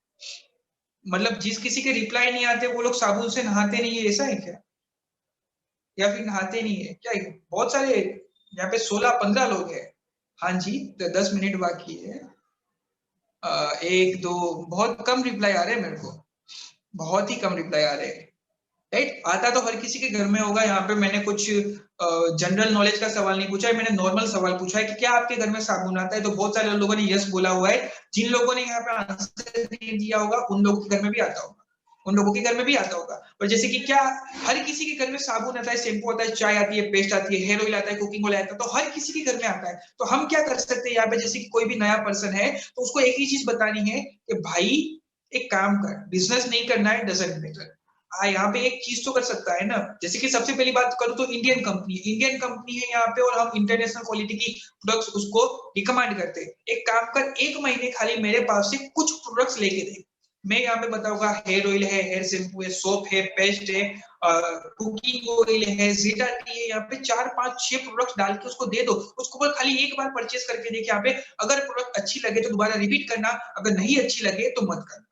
मतलब जिस किसी के रिप्लाई नहीं आते वो लोग साबुन से नहाते नहीं है, ऐसा है क्या? या फिर नहाते नहीं है क्या? बहुत सारे यहाँ पे 16-15 लोग हैं। हाँ जी, तो 10 मिनट बाकी है। एक दो, बहुत कम रिप्लाई आ रहे हैं मेरे को, बहुत ही कम रिप्लाई आ रहे हैं। राइट, आता तो हर किसी के घर में होगा। यहाँ पे मैंने कुछ जनरल नॉलेज का सवाल नहीं पूछा है, मैंने नॉर्मल सवाल पूछा है कि क्या आपके घर में साबुन आता है, तो बहुत सारे लोगों ने यस बोला हुआ है। जिन लोगों ने यहाँ पे आंसर नहीं दिया होगा उन लोगों के घर में भी आता होगा, उन लोगों के घर में भी आता होगा। और जैसे कि क्या हर किसी के घर में साबुन आता है, शैम्पू आता है, चाय आती है, पेस्ट आती है, हेयर ऑयल आता है, कुकिंग ऑयल आता है, तो हर किसी के घर में आता है। तो हम क्या कर सकते हैं यहाँ पे, जैसे कि कोई भी नया पर्सन है तो उसको एक ही चीज बतानी है कि भाई एक काम कर, बिजनेस नहीं करना है डजंट मैटर, यहाँ पे एक चीज तो कर सकता है ना। जैसे कि सबसे पहली बात करूं तो इंडियन कंपनी है यहाँ पे, और हम इंटरनेशनल क्वालिटी की प्रोडक्ट्स उसको रिकमेंड करते हैं। एक काम कर, 1 महीने खाली मेरे पास से कुछ प्रोडक्ट्स लेके दे। मैं यहाँ पे बताऊंगा, हेयर ऑयल है, हेयर शैम्पू है, सोप है, पेस्ट है, कुकिंग ऑयल है, जीटा टी है, यहाँ पे 4-5-6 प्रोडक्ट्स डाल के उसको दे दो। उसको बोल खाली एक बार परचेस करके देख, यहाँ पे अगर प्रोडक्ट अच्छी लगे तो दोबारा रिपीट करना, अगर नहीं अच्छी लगे तो मत करना।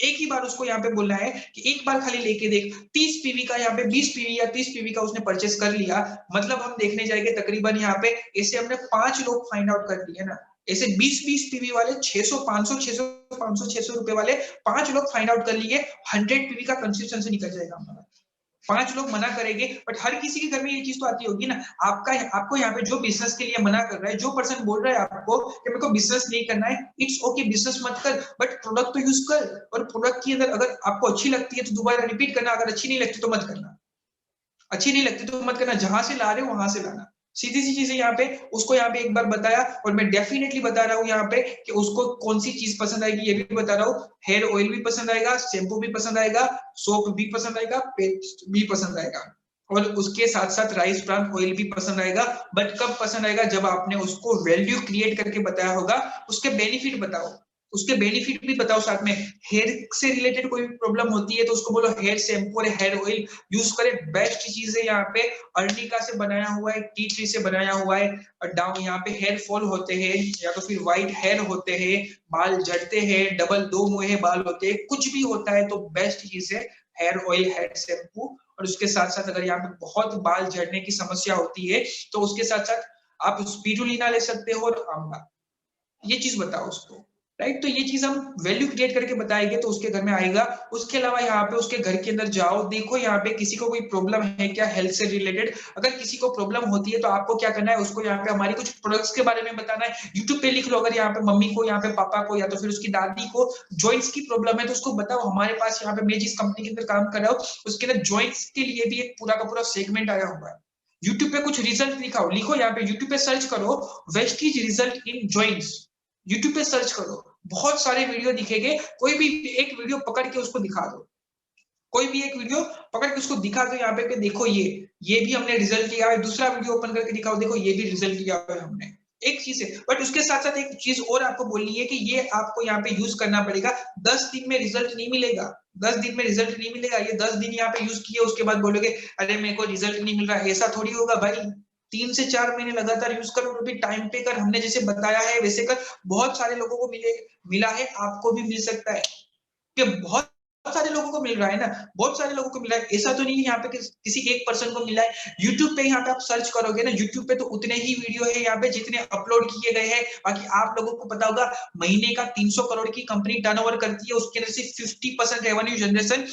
एक ही बार उसको यहाँ पे बोलना है कि एक बार खाली लेके देख। 30 पीवी का यहाँ पे 20 पीवी या 30 पीवी का उसने परचेस कर लिया, मतलब हम देखने जाएंगे तकरीबन यहाँ पे ऐसे हमने 5 लोग फाइंड आउट कर लिए ना। ऐसे 20-20 पीवी वाले 600-500 रुपए वाले 5 लोग फाइंड आउट कर लिए। 100 पीवी का कंसिस्टेंसी निकल जाएगा हमारा। 5 लोग मना करेंगे, बट हर किसी के घर में ये चीज तो आती होगी ना। आपको यहाँ पे जो बिजनेस के लिए मना कर रहा है, जो पर्सन बोल रहा है आपको कि मेरे को बिजनेस नहीं करना है, इट्स ओके, बिजनेस मत कर, बट प्रोडक्ट तो यूज कर। और प्रोडक्ट के अंदर अगर आपको अच्छी लगती है तो दोबारा रिपीट करना, अगर अच्छी नहीं लगती तो मत करना, अच्छी नहीं लगती तो मत करना। जहां से ला रहे हो वहां से लाना, सीधी सी चीजें यहाँ पे। उसको यहाँ पे एक बार बताया, और मैं डेफिनेटली बता रहा हूँ यहाँ पे कि उसको कौन सी चीज पसंद आएगी, ये भी बता रहा हूँ। हेयर ऑयल भी पसंद आएगा, शैम्पू भी पसंद आएगा, सोप भी पसंद आएगा, पेस्ट भी पसंद आएगा, और उसके साथ साथ राइस ब्रान ऑयल भी पसंद आएगा। बट कब पसंद आएगा, जब आपने उसको वैल्यू क्रिएट करके बताया होगा। उसके बेनिफिट बताओ, उसके बेनिफिट भी बताओ साथ में। हेयर से रिलेटेड कोई प्रॉब्लम होती है तो उसको बोलो हेयर शैम्पू और हेयर ऑयल यूज करे। बेस्ट चीज है यहाँ पे, अर्निका से बनाया हुआ है, टी ट्री से बनाया हुआ है। डाउन यहाँ पे हेयर फॉल होते हैं, या तो फिर व्हाइट हेयर होते हैं, बाल झड़ते हैं, डबल 2 मुहे बाल होते हैं, कुछ भी होता है तो बेस्ट चीज है हेयर ऑयल, हेयर शैम्पू। और उसके साथ साथ अगर यहाँ पे बहुत बाल झड़ने की समस्या होती है तो उसके साथ साथ आप स्पिरुलिना ले सकते हो, और आंवला। ये चीज बताओ उसको, राइट। तो ये चीज हम वैल्यू क्रिएट करके बताएंगे तो उसके घर में आएगा। उसके अलावा यहाँ पे उसके घर के अंदर जाओ, देखो यहाँ पे किसी को कोई प्रॉब्लम है क्या हेल्थ से रिलेटेड। अगर किसी को प्रॉब्लम होती है तो आपको क्या करना है, उसको यहाँ पे हमारी कुछ प्रोडक्ट्स के बारे में बताना है। यूट्यूब पे लिख लो, अगर यहाँ पे मम्मी को, यहाँ पे पापा को, या तो फिर उसकी दादी को जॉइंट्स की प्रॉब्लम है तो उसको बताओ हमारे पास यहाँ पे, मैं जिस कंपनी के अंदर काम कर रहा हूँ उसके अंदर जॉइंट्स के लिए भी एक पूरा का पूरा सेगमेंट आया हुआ है। यूट्यूब पे कुछ रिजल्ट दिखाओ, लिखो यहाँ पे, यूट्यूब पे सर्च करो Vestige result in joints, YouTube पे सर्च करो, बहुत सारे वीडियो दिखेंगे, कोई भी एक वीडियो पकड़ के उसको दिखा दो, कोई भी एक वीडियो पकड़ के उसको दिखा दो यहाँ पे कि देखो ये भी हमने रिजल्ट लिया है, दूसरा वीडियो ओपन करके दिखाओ, देखो ये भी रिजल्ट लिया है हमने। एक चीज है, बट उसके साथ साथ एक चीज और आपको बोलनी है कि ये आपको यहाँ पे यूज करना पड़ेगा, 10 दिन में रिजल्ट नहीं मिलेगा, 10 दिन में रिजल्ट नहीं मिलेगा, ये 10 दिन यहाँ पे यूज किए उसके बाद बोलोगे अरे मेरे को रिजल्ट नहीं मिल रहा, ऐसा थोड़ी होगा भाई। 3 से 4 महीने लगातार यूज करो, तो भी टाइम पे कर, हमने जैसे बताया है वैसे कर, बहुत सारे लोगों को मिला है, आपको भी मिल सकता है कि बहुत सारे लोगों को मिल रहा है ना, बहुत सारे लोगों को मिला है, ऐसा तो नहीं है यहाँ पे किसी एक पर्सन को मिला है। यूट्यूब पे यहाँ पे आप सर्च करोगे ना, यूट्यूब पे तो उतने ही वीडियो है यहाँ पे जितने अपलोड किए गए हैं। बाकी आप लोगों को पता होगा महीने का 300 करोड़ की कंपनी टर्नओवर करती है, उसके अंदर से 50% रेवेन्यू जनरेशन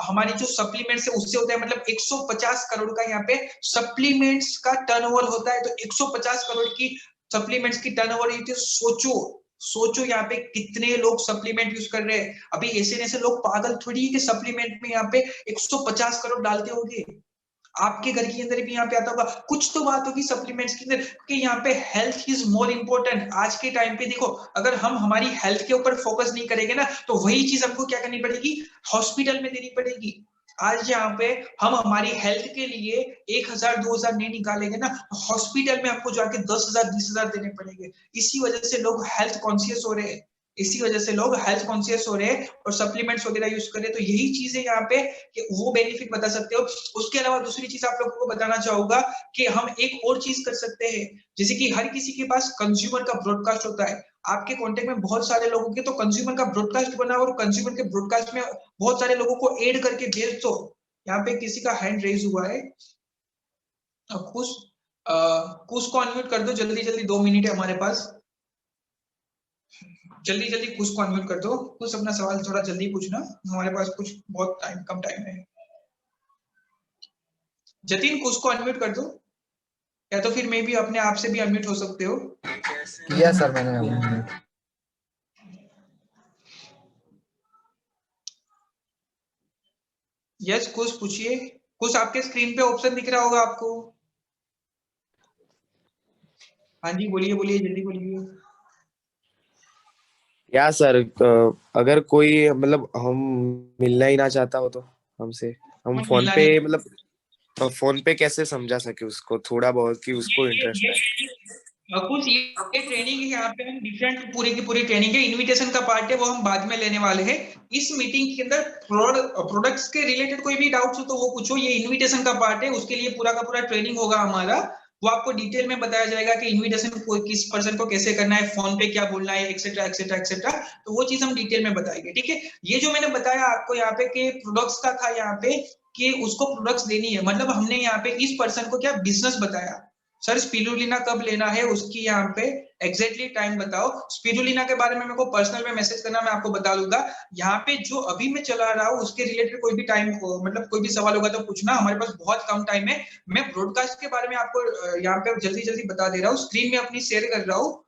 हमारी जो सप्लीमेंट्स है उससे होता है, मतलब 150 करोड़ का यहाँ पे सप्लीमेंट्स का टर्नओवर होता है। तो 150 करोड़ की सप्लीमेंट्स की टर्नओवर, सोचो यहाँ पे कितने लोग सप्लीमेंट यूज कर रहे हैं। अभी ऐसे लोग पागल थोड़ी है कि सप्लीमेंट में यहाँ पे 150 करोड़ डालते होंगे। आपके घर के अंदर भी यहाँ पे आता होगा, कुछ तो बात होगी सप्लीमेंट्स के अंदर, कि यहाँ पे हेल्थ इज मोर इंपॉर्टेंट। आज के टाइम पे देखो, अगर हम हमारी हेल्थ के ऊपर फोकस नहीं करेंगे ना, तो वही चीज हमको क्या करनी पड़ेगी, हॉस्पिटल में देनी पड़ेगी। आज यहाँ पे हम हमारी हेल्थ के लिए 1000-2000 नहीं निकालेंगे ना, हॉस्पिटल में हमको जाके 10,000-20,000 देने पड़ेंगे। इसी वजह से लोग हेल्थ कॉन्शियस हो रहे हैं, इसी वजह से लोग हेल्थ कॉन्शियस हो रहे हैं और सप्लीमेंट्स वगैरह यूज कर रहे हैं। तो यही चीज है यहाँ पे कि वो बेनिफिट बता सकते हो। उसके अलावा दूसरी चीज आप लोगों को बताना चाहूंगा कि हम एक और चीज कर सकते हैं, जैसे कि हर किसी के पास कंज्यूमर का ब्रॉडकास्ट होता है। आपके कांटेक्ट में बहुत सारे लोगों के तो कंज्यूमर का ब्रॉडकास्ट बना, और कंज्यूमर के ब्रॉडकास्ट में बहुत सारे लोगों को ऐड करके भेज दो। यहाँ पे किसी का हैंड रेज हुआ है, कुछ को अनम्यूट कर दो जल्दी जल्दी, 2 मिनट है हमारे पास, जल्दी जल्दी कुछ को अनम्यूट कर दो, कुछ अपना सवाल थोड़ा जल्दी पूछना, हमारे पास कुछ बहुत कम टाइम है। जतिन कुछ को अनम्यूट कर दो, या तो फिर मे भी अपने आप से भी अनम्यूट हो सकते हो। किया सर मैंने अनम्यूट। यस कुछ पूछिए, कुछ आपके स्क्रीन पे ऑप्शन दिख रहा होगा आपको। हाँ जी बोलिए बोलिए जल्दी बोलिए। या सर, अगर कोई मतलब हम मिलना ही ना चाहता हो तो हमसे, हम फोन पे मतलब फोन पे कैसे समझा सके उसको थोड़ा बहुत कि उसको इंटरेस्ट है। कुछ ये ट्रेनिंग है यहाँ पे, हम डिफरेंट पूरी की पूरी ट्रेनिंग है, इनविटेशन का पार्ट है, वो हम बाद में लेने वाले हैं। इस मीटिंग के अंदर प्रोडक्ट्स के रिलेटेड कोई भी डाउट्स हो तो वो पूछो, ये इनविटेशन का पार्ट है, उसके लिए पूरा का पूरा ट्रेनिंग होगा हमारा, वो आपको डिटेल में बताया जाएगा कि इनविटेशन को किस पर्सन को कैसे करना है, फोन पे क्या बोलना है, एक्सेट्रा एक्सेट्रा एक्सेट्रा। तो वो चीज हम डिटेल में बताएंगे, ठीक है। ये जो मैंने बताया आपको यहाँ पे कि प्रोडक्ट्स का था यहाँ पे कि उसको प्रोडक्ट्स देनी है, मतलब हमने यहाँ पे इस पर्सन को क्या बिजनेस बताया, सर स्पिरुलिना कब लेना है उसकी यहाँ पे एग्जैक्टली टाइम बताओ। स्पिरुलिना के बारे में मेरे को पर्सनल में मैसेज करना, मैं आपको बता दूंगा। यहाँ पे जो अभी मैं चला रहा हूँ उसके रिलेटेड कोई भी टाइम मतलब कोई भी सवाल होगा तो पूछना, हमारे पास बहुत कम टाइम है। मैं ब्रॉडकास्ट के बारे में आपको यहाँ पे जल्दी जल्दी बता दे रहा हूँ, स्क्रीन में अपनी शेयर कर रहा हूँ।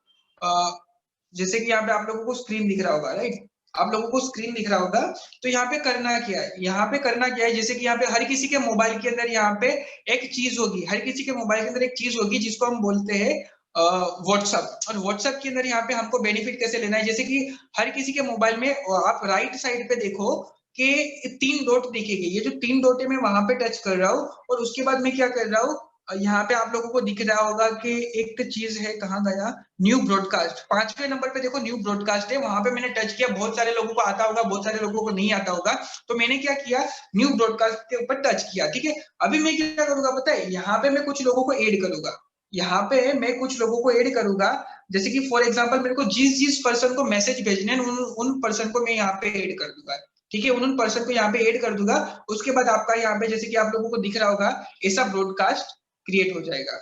जैसे कि यहाँ पे आप लोगों को स्क्रीन दिख रहा होगा, राइट, आप लोगों को स्क्रीन दिख रहा होगा। तो यहाँ पे करना क्या है, यहाँ पे करना क्या है, जैसे कि यहाँ पे हर किसी के मोबाइल के अंदर यहाँ पे एक चीज होगी, हर किसी के मोबाइल के अंदर एक चीज होगी जिसको हम बोलते हैं व्हाट्सएप। और व्हाट्सएप के अंदर यहाँ पे हमको बेनिफिट कैसे लेना है, जैसे कि हर किसी के मोबाइल में आप राइट साइड पे देखो कि 3 डॉट दिखेगी, ये जो 3 डॉट है मैं वहां पे टच कर रहा हूँ, और उसके बाद मैं क्या कर रहा हूँ, यहाँ पे आप लोगों को दिख रहा होगा कि एक चीज है, कहाँ गया, न्यू ब्रॉडकास्ट, 5वें नंबर पे देखो न्यू ब्रॉडकास्ट है, वहां पे मैंने टच किया। बहुत सारे लोगों को आता होगा, बहुत सारे लोगों को नहीं आता होगा, तो मैंने क्या किया, न्यू ब्रॉडकास्ट के ऊपर टच किया, ठीक है। अभी मैं क्या करूंगा पता है, यहाँ पे मैं कुछ लोगों को ऐड करूंगा, यहाँ पे मैं कुछ लोगों को ऐड करूंगा, जैसे कि फॉर एग्जांपल मेरे को जिस जिस पर्सन को मैसेज भेजने हैं उन पर्सन को मैं यहाँ पे ऐड कर दूंगा, ठीक है, उन पर्सन को यहाँ पे ऐड कर दूंगा। उसके बाद आपका यहाँ पे जैसे कि आप लोगों को दिख रहा होगा ऐसा ब्रॉडकास्ट क्रिएट हो जाएगा,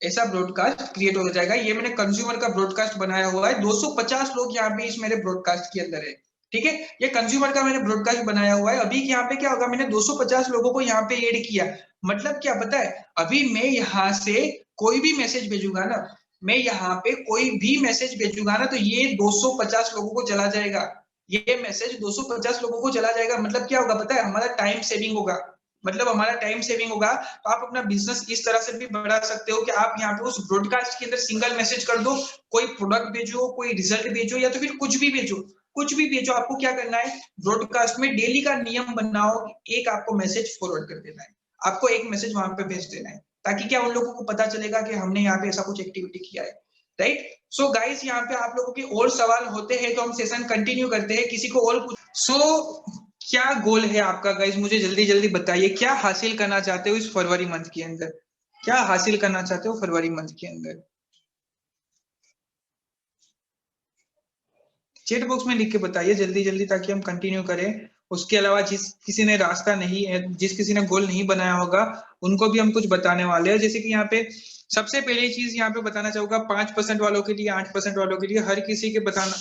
ऐसा ब्रॉडकास्ट क्रिएट हो जाएगा। ये मैंने कंज्यूमर का ब्रॉडकास्ट बनाया हुआ है, 250 लोग यहाँ पे इस मेरे ब्रॉडकास्ट के अंदर है, ठीक है। ये कंज्यूमर का मैंने ब्रॉडकास्ट बनाया हुआ है। अभी यहाँ पे क्या होगा, मैंने 250 लोगों को यहाँ पे ऐड किया, मतलब क्या पता है, अभी मैं यहाँ से कोई भी मैसेज भेजूंगा ना, मैं यहाँ पे कोई भी मैसेज भेजूंगा ना, तो ये 250 लोगों को चला जाएगा, ये मैसेज 250 लोगों को चला जाएगा। मतलब क्या होगा पता है, हमारा टाइम सेविंग होगा, मतलब हमारा टाइम सेविंग होगा। तो आप अपना बिजनेस इस तरह से भी बढ़ा सकते हो कि आप यहाँ पे उस ब्रॉडकास्ट के अंदर सिंगल मैसेज कर दो, कोई प्रोडक्ट भेजो, कोई रिजल्ट भेजो, या तो फिर कुछ भी भेजो, कुछ भी भेजो। आपको क्या करना है, ब्रॉडकास्ट में डेली का नियम बनाओ, एक आपको मैसेज फॉरवर्ड कर देना है, आपको एक मैसेज वहां पे भेज देना है, ताकि क्या उन लोगों को पता चलेगा कि हमने यहाँ पे ऐसा कुछ एक्टिविटी किया है, राइट। सो गाइस, यहाँ पे आप लोगों के और सवाल होते हैं तो हम सेशन कंटिन्यू करते हैं। किसी को और क्या गोल है आपका गाइस, मुझे जल्दी जल्दी बताइए, क्या हासिल करना चाहते हो इस फरवरी मंथ के अंदर, क्या हासिल करना चाहते हो फरवरी मंथ के अंदर? चैट बॉक्स में लिख के बताइए जल्दी जल्दी, ताकि हम कंटिन्यू करें। उसके अलावा जिस किसी ने रास्ता नहीं है, जिस किसी ने गोल नहीं बनाया होगा, उनको भी हम कुछ बताने वाले हैं। जैसे कि यहाँ पे सबसे पहली चीज यहाँ पे बताना चाहूंगा, 5% वालों के लिए, 8% वालों के लिए, हर किसी के बताना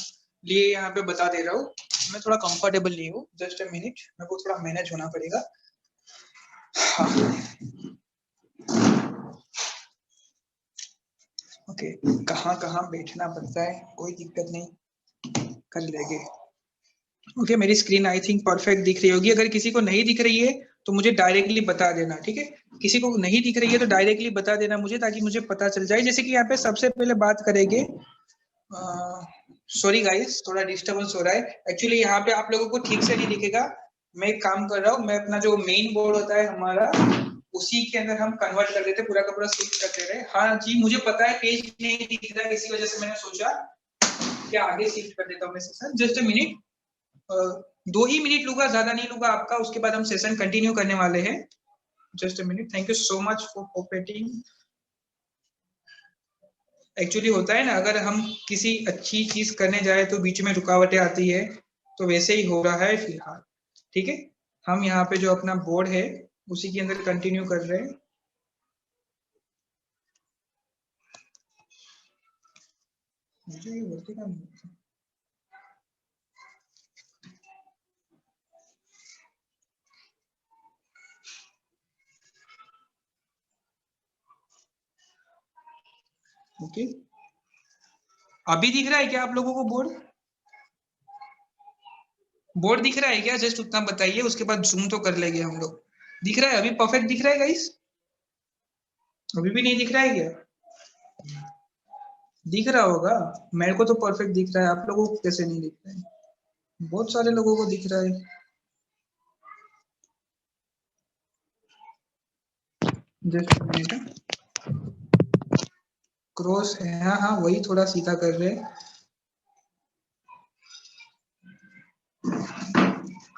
लिए यहाँ पे बता दे रहा हूँ। मैं थोड़ा कंफर्टेबल नहीं हूँ, जस्ट अ मिनट, मेरे को थोड़ा मैनेज होना पड़ेगा। ओके, कहाँ कहाँ बैठना पड़ता है, कोई दिक्कत नहीं, कर लेंगे। ओके, मेरी स्क्रीन आई थिंक परफेक्ट दिख रही होगी। अगर किसी को नहीं दिख रही है तो मुझे डायरेक्टली बता देना, ठीक है। किसी को नहीं दिख रही है तो डायरेक्टली बता देना मुझे, ताकि मुझे पता चल जाए। जैसे कि यहाँ पे सबसे पहले बात करेंगे, सॉरी गाइस, थोड़ा डिस्टर्बेंस हो रहा है। एक्चुअली यहाँ पे आप लोगों को ठीक से नहीं दिखेगा। मैं एक काम कर रहा हूँ, मैं अपना जो मेन बोर्ड होता है हमारा, उसी के अंदर हम कन्वर्ट कर देते, पूरा का पूरा शिफ्ट कर दे रहे हैं। हाँ जी, मुझे पता है पेज नहीं दिख रहा है, इसी वजह से मैंने सोचा कि आगे शिफ्ट कर देता हूँ मैं session. Just a minute, 2 he minute लूंगा, ज्यादा नहीं लूंगा आपका, उसके बाद हम सेशन कंटिन्यू करने वाले हैं। Just a minute, thank you so much for cooperating. Actually होता है ना, अगर हम किसी अच्छी चीज करने जाए तो बीच में रुकावटें आती है, तो वैसे ही हो रहा है फिलहाल, ठीक है। हम यहाँ पे जो अपना बोर्ड है उसी के अंदर कंटिन्यू कर रहे हैं। मुझे ये वर्केगा नहीं। ओके, अभी दिख रहा है क्या आप लोगों को बोर्ड? बोर्ड दिख रहा है क्या? जस्ट उतना बताइए, उसके बाद जूम तो कर लेंगे हम लोग। दिख रहा है अभी? परफेक्ट दिख रहा है गाइस? अभी भी नहीं दिख रहा है क्या? दिख रहा होगा, मेरे को तो परफेक्ट दिख रहा है, आप लोगों को कैसे नहीं दिख रहा है? बहुत सारे लोगों को दिख रहा है। जस्ट मिनट, क्रॉस है, हाँ हाँ वही, थोड़ा सीधा कर रहे हैं।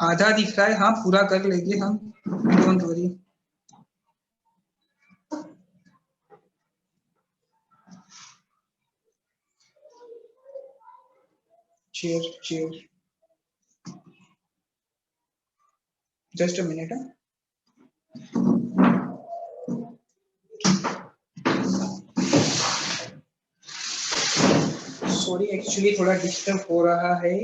आधा दिख रहा है, हाँ पूरा कर लेंगे हम, don't worry. Chair chair, just a minute. Sorry, actually थोड़ा डिस्टर्ब हो रहा है।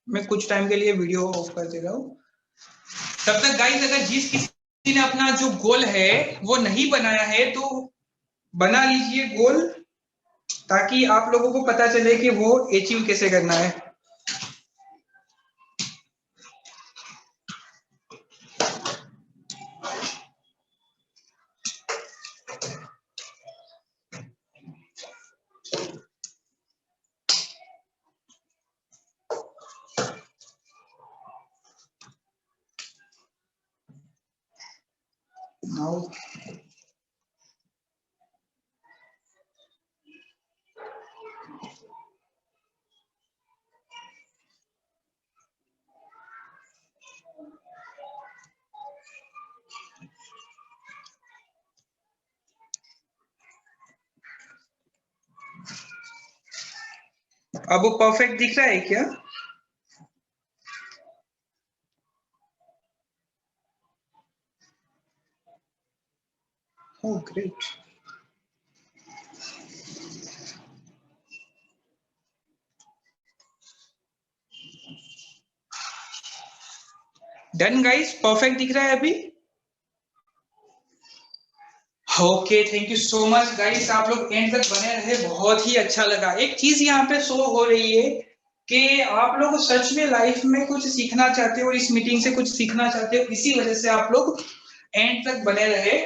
मैं कुछ टाइम के लिए वीडियो ऑफ कर दे रहा हूँ। तब तक गाइस, अगर जिस किसी ने अपना जो गोल है वो नहीं बनाया है तो बना लीजिए गोल, ताकि आप लोगों को पता चले कि वो अचीव कैसे करना है। नाउ अब वो परफेक्ट दिख रहा है क्या? Oh great. Done guys, perfect दिख रहा है अभी? Okay, thank you so much guys, आप लोग एंड तक बने रहे, बहुत ही अच्छा लगा। एक चीज यहाँ पे शो हो रही है कि आप लोग सच में लाइफ में कुछ सीखना चाहते हो और इस मीटिंग से कुछ सीखना चाहते हो, इसी वजह से आप लोग एंड तक बने रहे।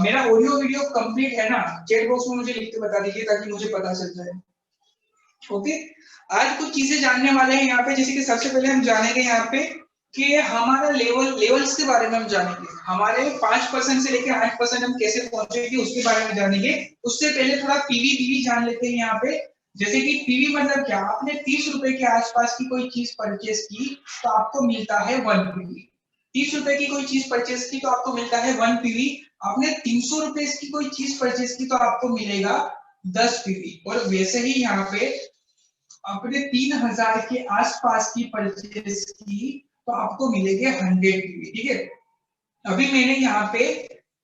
मेरा ऑडियो वीडियो कंप्लीट है ना? चैट बॉक्स में मुझे लिख के बता दीजिए ताकि मुझे पता चल जाए। ओके, आज कुछ चीजें जानने वाले हैं यहाँ पे, जैसे कि सबसे पहले हम जानेंगे यहाँ पे कि हमारा लेवल्स के बारे में हम जानेंगे। हमारे 5% से लेकर 8% हम कैसे पहुंचेंगे उसके बारे में जानेंगे। उससे पहले थोड़ा पीवी जान लेते हैं यहाँ पे। जैसे कि पीवी मतलब क्या? आपने 30 रुपए के आसपास की कोई चीज परचेस की तो आपको मिलता है 1 पीवी। 30 रुपए की कोई चीज परचेस की तो आपको मिलता है 1 पीवी। आपने 300 रुपए की कोई चीज परचेस की तो आपको मिलेगा 10 पीवी। और वैसे ही यहाँ पे आपने 3000 के आसपास की परचेस की तो आपको मिलेंगे 100 पीवी। ठीक है, अभी मैंने यहाँ पे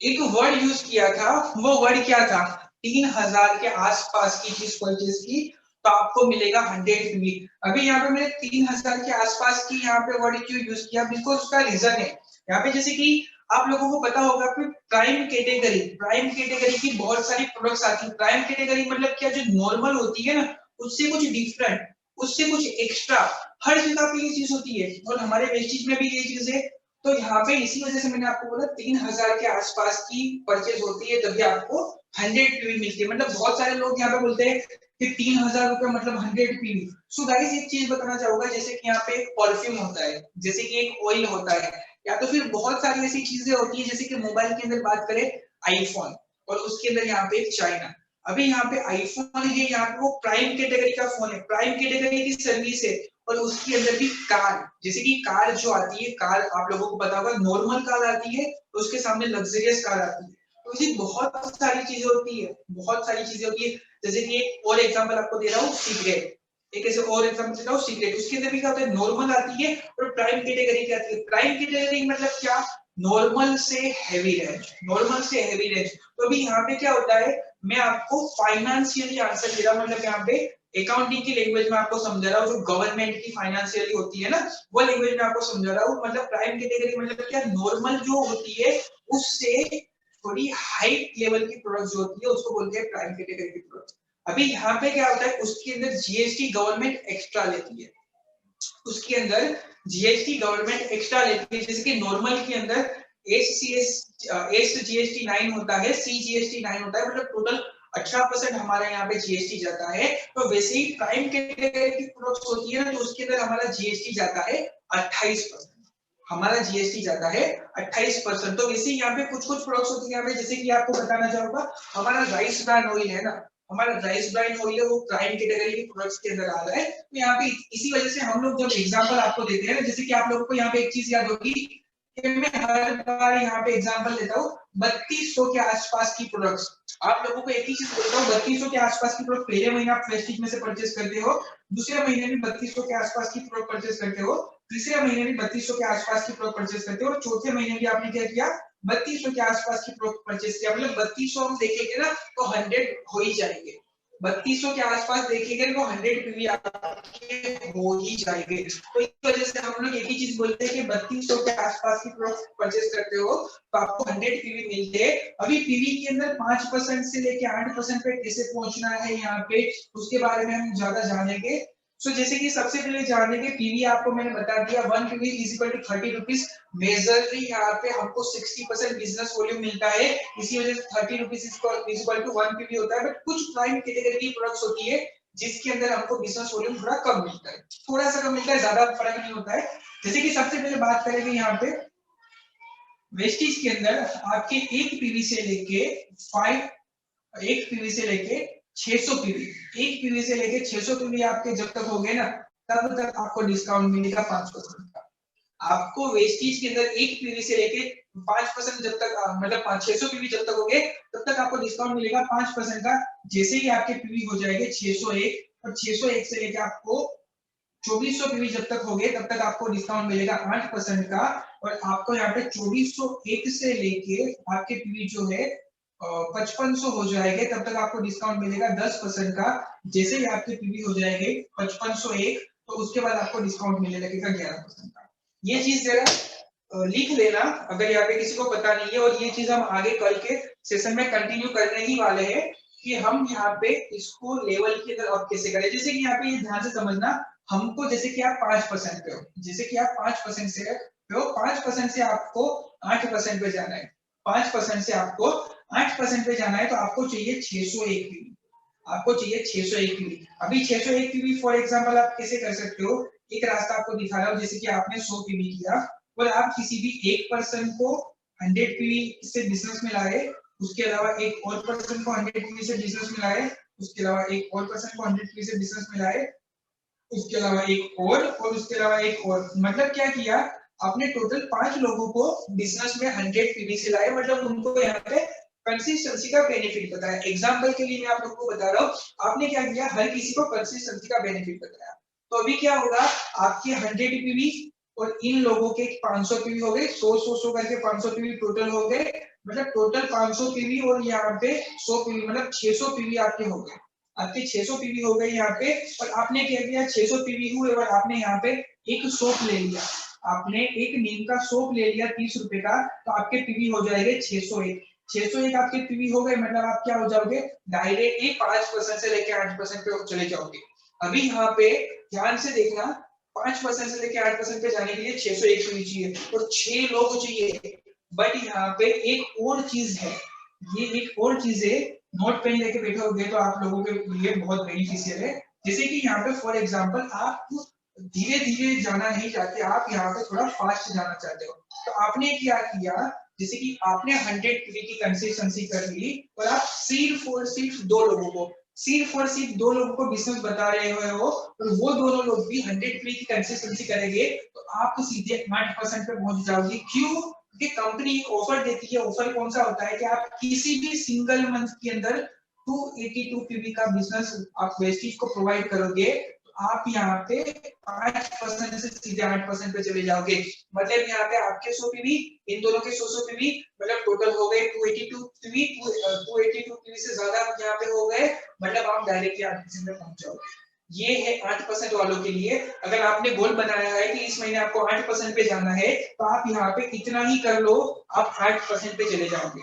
एक वर्ड यूज किया था, वो वर्ड क्या था? 3000 के आसपास की चीज परचेस की तो आपको मिलेगा 100 पीवी। अभी यहाँ पे मैंने 3000 के आसपास की यहाँ पे वर्ड क्यों यूज किया? बिकॉज उसका रीजन है यहाँ पे। जैसे कि आप लोगों को पता होगा कि प्राइम कैटेगरी की बहुत सारी प्रोडक्ट्स आती है। प्राइम कैटेगरी मतलब क्या? जो नॉर्मल होती है ना, उससे कुछ डिफरेंट, उससे कुछ एक्स्ट्रा, हर जगह पे ये चीज होती है। और हमारे वेस्टेज में भी ये चीज है। तो यहाँ पे इसी वजह से मैंने आपको बोला 3000 के आसपास की परचेज होती है तभी आपको 100 पीवी मिलती है। मतलब बहुत सारे लोग यहाँ पे बोलते हैं कि 3000 रुपए मतलब 100 पीवी। सो गाइस एक चीज बताना चाहूंगा, जैसे कि यहाँ पे एक परफ्यूम होता है, जैसे कि एक ऑयल होता है, या तो फिर बहुत सारी ऐसी चीजें होती है। जैसे कि मोबाइल के अंदर बात करें आईफोन, और उसके अंदर यहाँ पे एक चाइना। अभी यहाँ पे आईफोन है, यहाँ पे वो प्राइम कैटेगरी का फोन है, प्राइम कैटेगरी की सर्विस है। और उसके अंदर भी कार, जैसे कि कार जो आती है, कार आप लोगों को पता होगा, नॉर्मल कार आती है, उसके सामने लग्जरियस कार आती है। तो ऐसी बहुत सारी चीजें होती है, बहुत सारी चीजें होती है। जैसे कि एक और एग्जांपल आपको दे रहा हूँ, सिगरेट। एक ऐसे और एग्जांपल दे रहा हूँ, सिगरेट। उसके अंदर भी क्या होता है? नॉर्मल आती है और प्राइम कैटेगरी की आती है। प्राइम कैटेगरी मतलब क्या? नॉर्मल से हैवी रेंज, नॉर्मल से हैवी रेंज। तो अभी यहाँ पे क्या होता है, मैं आपको फाइनेंशियली आंसर दे रहा हूँ, मतलब यहाँ पे अकाउंटिंग की लैंग्वेज में आपको समझा रहा हूँ, जो गवर्नमेंट की फाइनेंशियली होती है ना, वो लैंग्वेज में आपको समझा रहा हूँ। मतलब प्राइम कैटेगरी मतलब क्या? नॉर्मल जो होती है उससे थोड़ी हाई लेवल की प्रोडक्ट्स जो होती है उसको बोलते हैं प्राइम कैटेगरी की प्रोडक्ट्स। अभी यहाँ पे क्या होता है, उसके अंदर जीएसटी गवर्नमेंट एक्स्ट्रा लेती है, उसके अंदर जीएसटी गवर्नमेंट एक्स्ट्रा लेती है। जैसे कि नॉर्मल के अंदर एस जीएसटी 9 होता है, सी जीएसटी 9 होता है, मतलब टोटल 18% हमारे यहाँ पे जीएसटी जाता है। तो वैसे ही प्राइम कैटेगरी की प्रोडक्ट्स होती है ना, तो उसके अंदर हमारा जीएसटी जाता है 28%। हमारा जीएसटी जाता है 28%। तो वैसे यहाँ पे कुछ कुछ प्रोडक्ट्स होती है यहाँ पे, जैसे कि आपको बताना चाहूंगा, हमारा राइस ब्रांड ऑयल है ना, हमारा राइस ब्रांड ऑयल है, वो प्राइम कैटेगरी के प्रोडक्ट्स के अंदर आ रहा है। तो यहाँ पे इसी वजह से हम लोग जब एग्जांपल आपको देते हैं ना, जैसे कि आप लोगों को यहाँ पे एक चीज याद होगी कि मैं हर बार यहाँ पे एग्जांपल देता हूँ 3200 के आसपास की प्रोडक्ट्स। आप लोगों को एक ही चीज बोलता हूँ, 3200 के आसपास की प्रोडक्ट पहले महीने आप प्रेस्टीज में से परचेस करते हो, दूसरे महीने भी 3200 के आसपास की प्रोडक्ट परचेस करते हो, तीसरे महीने भी 3200 के आसपास की प्रोडक्ट परचेस करते हो, और चौथे महीने भी आपने क्या किया? 3200 के आसपास की प्रोडक्ट परचेस किया। मतलब 3200 हम देखेंगे ना तो 100 हो ही जाएंगे। 3200 के आसपास देखेंगे तो 100 पीवी आपके हो ही जाएंगे। तो इस वजह से हम लोग एक ही चीज बोलते हैं कि 3200 के आसपास की प्रोडक्ट परचेस करते हो तो आपको 100 पीवी मिलते हैं। अभी पीवी के अंदर 5% से लेके 8% पे कैसे पहुंचना है यहाँ पे, उसके बारे में हम ज्यादा जानेंगे। सो जैसे कि सबसे पहले जानेंगे पीवी, आपको मैंने बता दिया 1 PV is equal to 30 rupees. Majorly यहाँ पे हमको 60% बिजनेस वॉल्यूम मिलता है, इसी वजह से 30 rupees is equal to 1 PV होता है। बट कुछ प्राइम कैटेगरी की प्रोडक्ट्स होती है जिसके अंदर हमको बिजनेस वॉल्यूम थोड़ा कम मिलता है, थोड़ा सा कम मिलता है, ज्यादा फर्क नहीं होता है। जैसे कि सबसे पहले बात करेंगे यहाँ पे वेस्टेज के अंदर, आपके एक पीवी से लेके 600 पीवी, एक पीवी से लेके 600 पीवी आपके जब तक हो गए ना, तब तक आपको डिस्काउंट मिलेगा 5% का। आपको वेस्टेज के अंदर एक पीवी से लेके 5% जब तक, मतलब 600 पीवी जब तक हो गए तब तक आपको डिस्काउंट मिलेगा 5% का। जैसे ही आपके पीवी हो जाएंगे 601, और 601 से लेके आपको 2400 पीवी जब तक हो गए तब तक आपको डिस्काउंट मिलेगा 8% का। और आपको यहाँ पे 2401 से लेके आपके पीवी जो है 5500 हो जाएंगे तब तक आपको डिस्काउंट मिलेगा 10% का। जैसे ही आपके पीवी हो जाएंगे 5501 तो उसके बाद आपको डिस्काउंट मिलने लगेगा 11% का। ये चीज जरा लिख लेना अगर यहाँ पे किसी को पता नहीं है, और ये चीज हम आगे कल के सेशन में कंटिन्यू करने ही वाले हैं कि हम यहाँ पे इसको लेवल के अंदर अब कैसे करें। जैसे कि यहाँ पे ये ध्यान से समझना, हमको जैसे कि आप 5% पे हो, जैसे कि आप 5% से हो, 5% से आपको 8% पे जाना है, 5% से आपको 8% पे जाना है, तो आपको चाहिए 601 पीवी, आपको चाहिए 601 पीवी। अभी 601 पीवी फॉर एग्जांपल आप कैसे कर सकते हो, एक रास्ता आपको दिखा रहा हूं, जैसे कि आपने 100 पीवी किया और आप किसी भी एक पर्सन को 100 पीवी से बिजनेस में लाए, उसके अलावा एक और पर्सन को 100 पीवी से बिजनेस में लाए, उसके अलावा एक और पर्सन को 100 पीवी से बिजनेस में लाए, उसके अलावा एक और उसके अलावा एक और, मतलब क्या किया आपने, टोटल 5 लोगों को बिजनेस में 100 पीवी से लाए, मतलब उनको यहाँ पे कंसिस्टेंसी का बेनिफिट बताया। एग्जांपल के लिए मैं आप लोगों को बता रहा हूँ, आपने क्या किया, हर किसी को कंसिस्टेंसी का बेनिफिट बताया। तो अभी क्या होगा, आपके 100 पीवी और इन लोगों के 500 पीवी हो गए, 100 करके 500 पीवी टोटल हो गए, मतलब टोटल 500 पीवी और यहाँ पे 100 पीवी, मतलब 600 पीवी आपके हो गए, आपके 600 पीवी हो गए यहाँ पे। और आपने क्या किया, 600 पीवी हुए और आपने यहाँ पे एक सोप ले लिया, आपने एक नीम का सोप ले लिया 30 रुपए का, तो आपके पीवी हो जाएंगे 601। 601 आपके पीवी हो गए, मतलब आप क्या हो जाओगे, डायरेक्टली 5% से लेके 8% पे चले जाओगे। अभी यहाँ पे ध्यान से देखना, 5% से लेके 8% पे जाने के लिए 601 पीवी चाहिए और 6 लोग चाहिए। बट यहाँ पे एक और चीज है, ये एक और चीज है, नोट पेन लेके बैठे होगे तो आप लोगों के लिए बहुत बेनिफिशियल है। जैसे कि यहाँ पे फॉर एग्जांपल आप धीरे धीरे जाना नहीं चाहते, आप यहाँ पे थोड़ा फास्ट जाना चाहते हो, तो आपने क्या किया, जैसे कि आपने 100 पीवी की कंसिस्टेंसी कर ली और आप सिर्फ और सिर्फ 2 लोगों को, सिर्फ और सिर्फ 2 लोगों को बिजनेस बता रहे हो और वो दोनों लोग भी 100 पीवी की कंसिस्टेंसी करेंगे, तो आप सीधे 8% पे पहुंच जाओगे। क्यों? कि कंपनी एक ऑफर देती है, ऑफर कौन सा होता है कि आप किसी भी सिंगल मंथ के अंदर 282 पीवी का बिजनेस आप वेस्टेज को प्रोवाइड करोगे, तो आप यहाँ पे 5% से सीधे 8% पे चले जाओगे। मतलब यहाँ पे आपके 100 पीवी, इन दोनों के 100 पीवी, मतलब टोटल हो गए 282 पीवी, 282 पीवी से ज्यादा यहाँ पे हो गए, मतलब आप डायरेक्टली 8% पे पहुंच जाओगे। ये है 8% वालों के लिए। अगर आपने गोल बनाया है कि इस महीने आपको 8% पे जाना है, तो आप यहाँ पे इतना ही कर लो, आप 8% पे चले जाओगे।